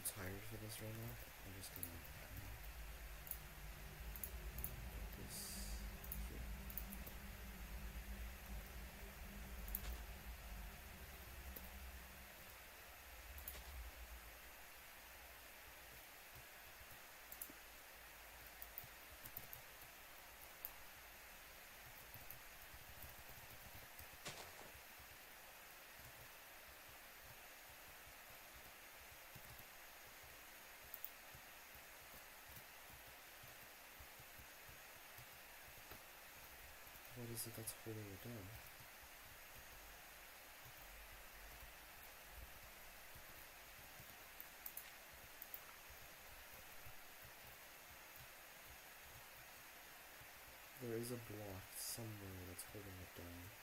too tired for this right now. I'm just gonna put this here. What is it that's holding it down? There is a block somewhere that's holding it down,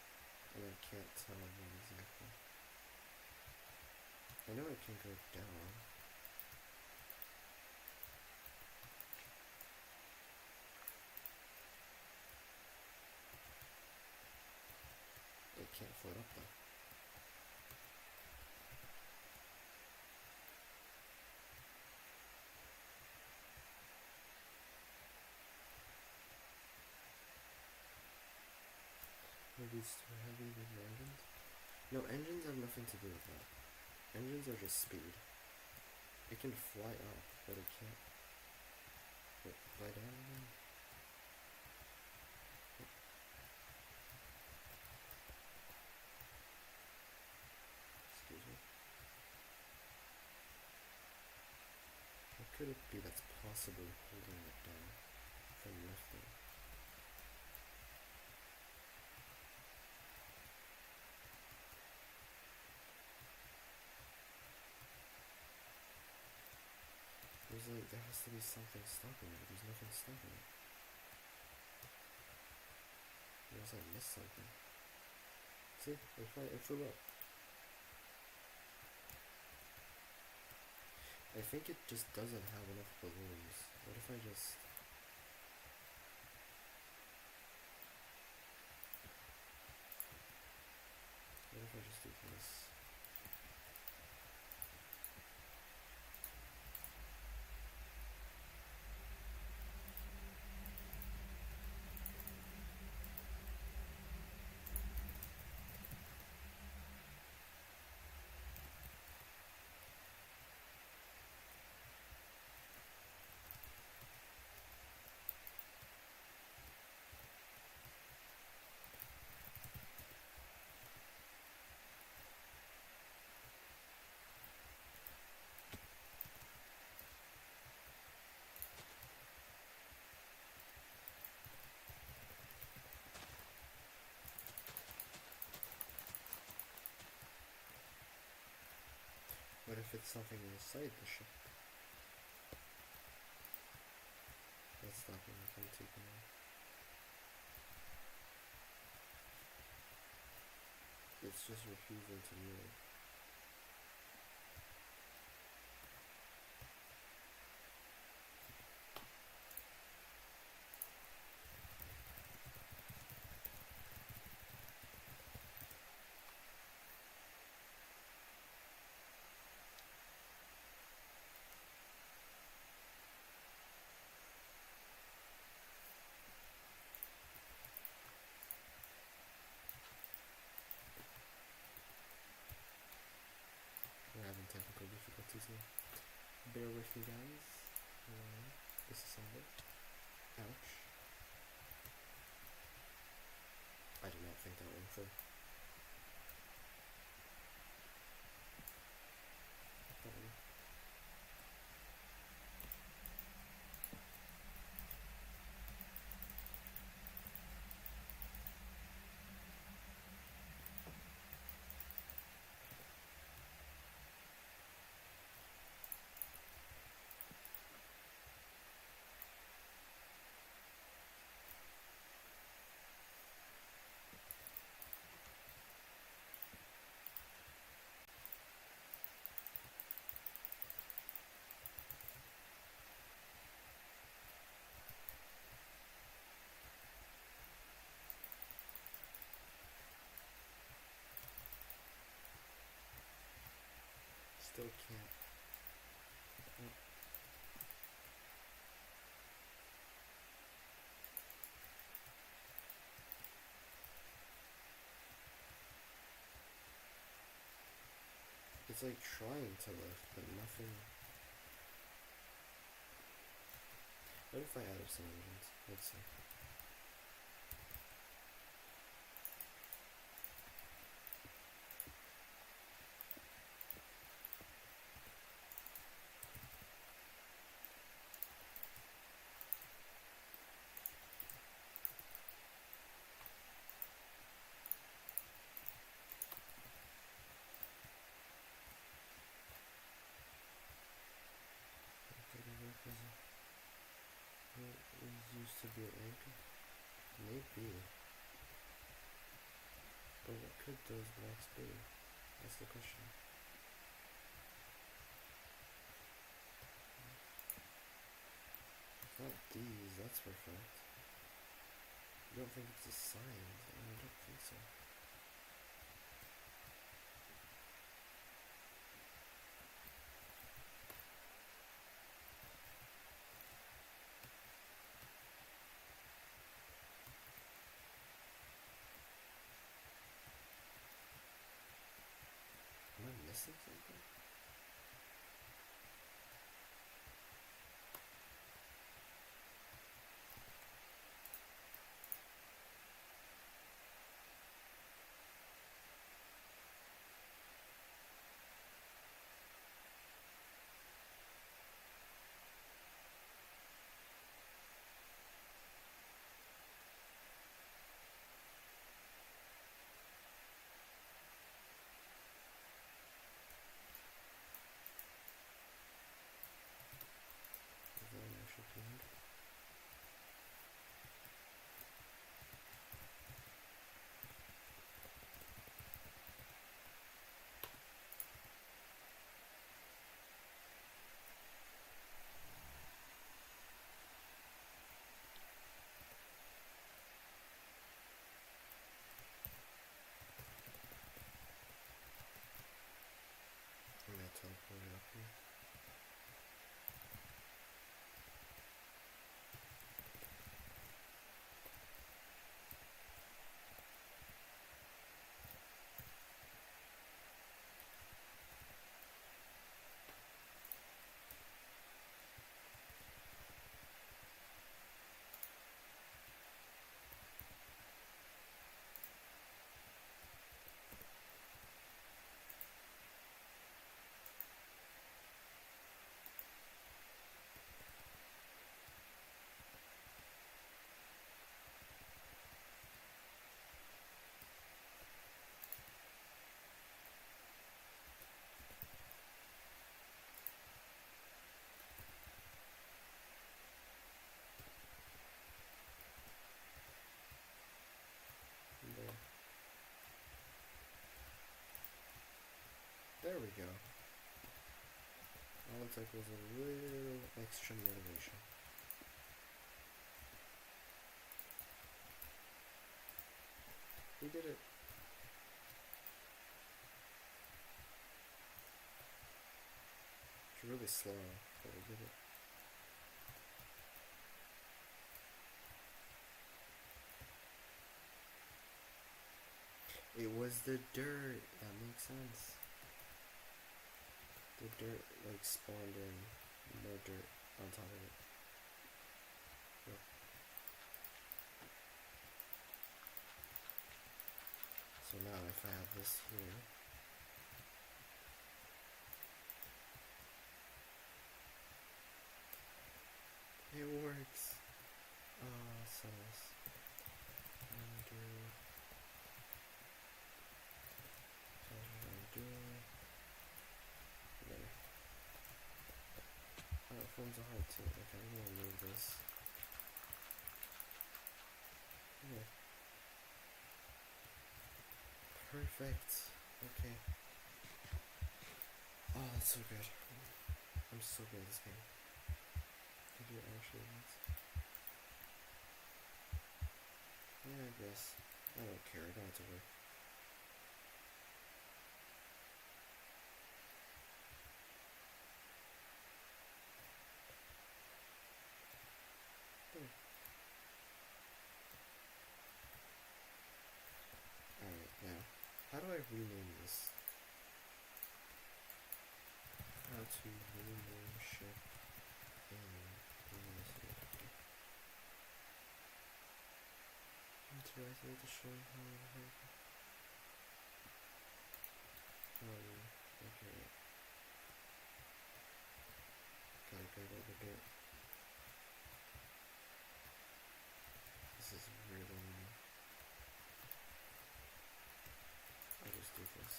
and I can't tell what exactly. I know it can go down. It can't float up though. Maybe it's too heavy with the engines? No, engines have nothing to do with that. Engines are just speed. It can fly up, but it can't fly down again. Excuse me. What could it be that's possibly holding it down from lifting? There has to be something stopping it. There's nothing stopping it. Unless I missed something. See? It flew up. I think it just doesn't have enough balloons. What if I just... What if I just do this? What if it's something inside the ship? That's stopping me from taking off. It's just refusing to move. We're having technical difficulties here. Bear with me, guys. Disassemble. Ouch. I do not think that went through. Still can't. It's like trying to lift, but nothing. What if I added some engines? Let's see. It used to be an anchor? Maybe. But what could those blocks be? That's the question. It's not these, that's for a fact. You don't think it's a sign? I don't think so. Am I missing something? Is that an actual command? I'm gonna teleport it up here. There. There we go. All it took was a little extra motivation. We did it. It's really slow, but we did it. It was the dirt. That makes sense. The dirt like spawned in more dirt on top of it. Yep. So now if I have this here, it works. Oh, so nice. There. Oh, it forms a heart too. Okay, I'm gonna move this. Yeah. Perfect. Okay. Oh, that's so good. I'm so good at this game. Did you actually once? Yeah, I guess. I don't care. I don't have to work. Alright, now, how do I rename this? to lunar ship in luminosity. Interacting with the show. Okay. Gotta grab over bit. This is really. I'll just do this.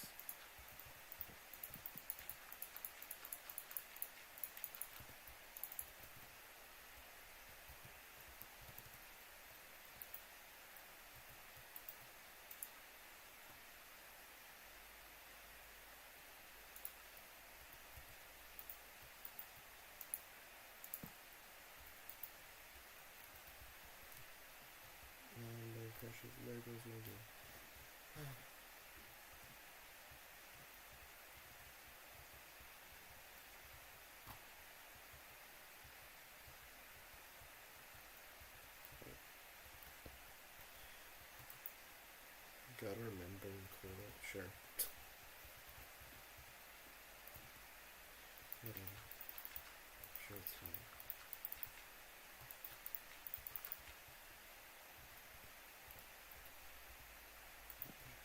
And there goes my game. Gotta remember and clear that. Sure. Whatever. Sure, it's fine.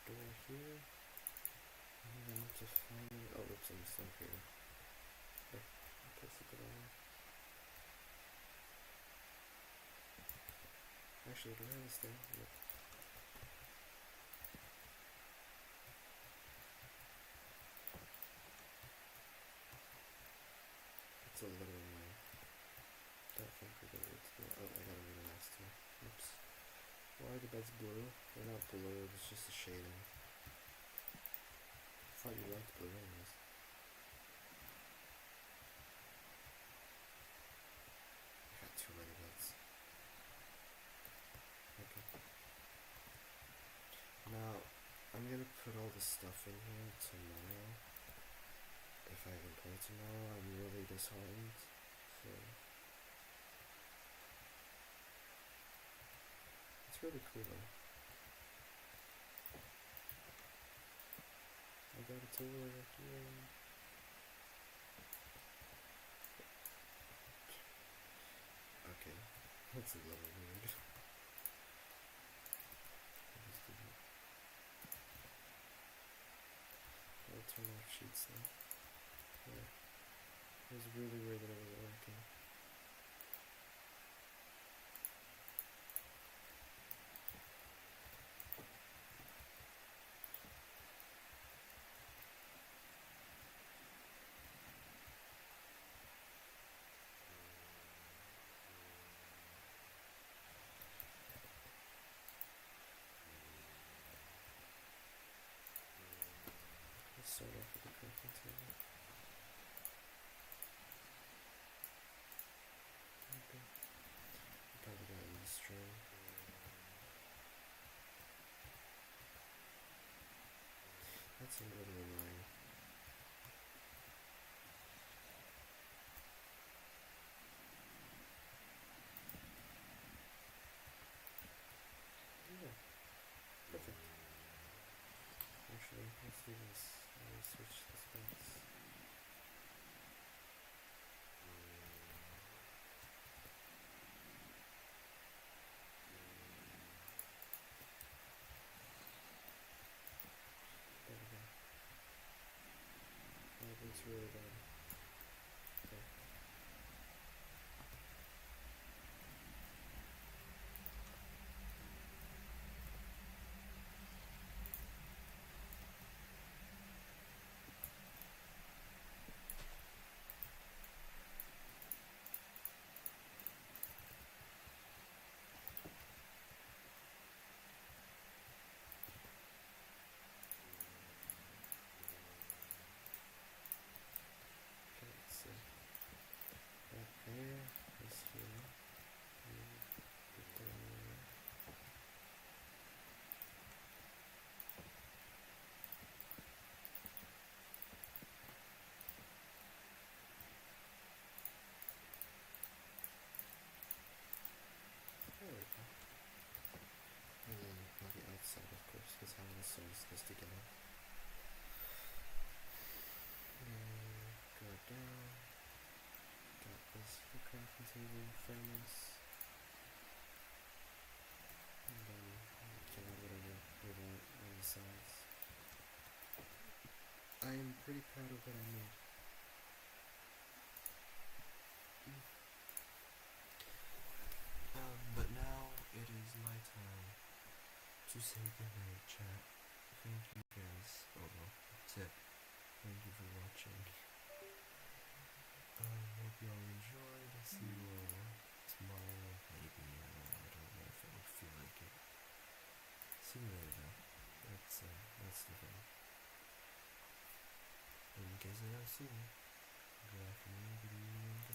Door here. And then to find. Oh, oops, I'm still here. Okay, I'll place it down. Actually, do I have a stair? Yep. It's a little annoying. Don't think we're gonna need to do it. Oh, I gotta read the last two. Oops. Why are the beds blue? They're not blue, it's just a shading. I thought you liked blue anyways. I got too many beds. Okay. Now, I'm gonna put all the stuff in here tomorrow. If I haven't played tomorrow, I'm really disheartened. So it's really cool though. I got a tour here. Okay, that's a little weird. I'll turn off sheets now. Yeah. It was really weird that it wasn't working. Let's start off with the crafting table. Okay. Probably got Witherstorm. That's a little annoying. Yeah, perfect. Actually, let's do this. I'll switch the spots. There we go. That looks really bad. Okay. pretty proud of what I made. But now it is my time to say goodnight, chat. Thank you guys. Oh well, that's it. Thank you for watching. Hope you all enjoyed. See you all tomorrow, maybe. I don't know if I would feel like it. See you later though. That's the thing. In case I don't see you, good afternoon, good evening, good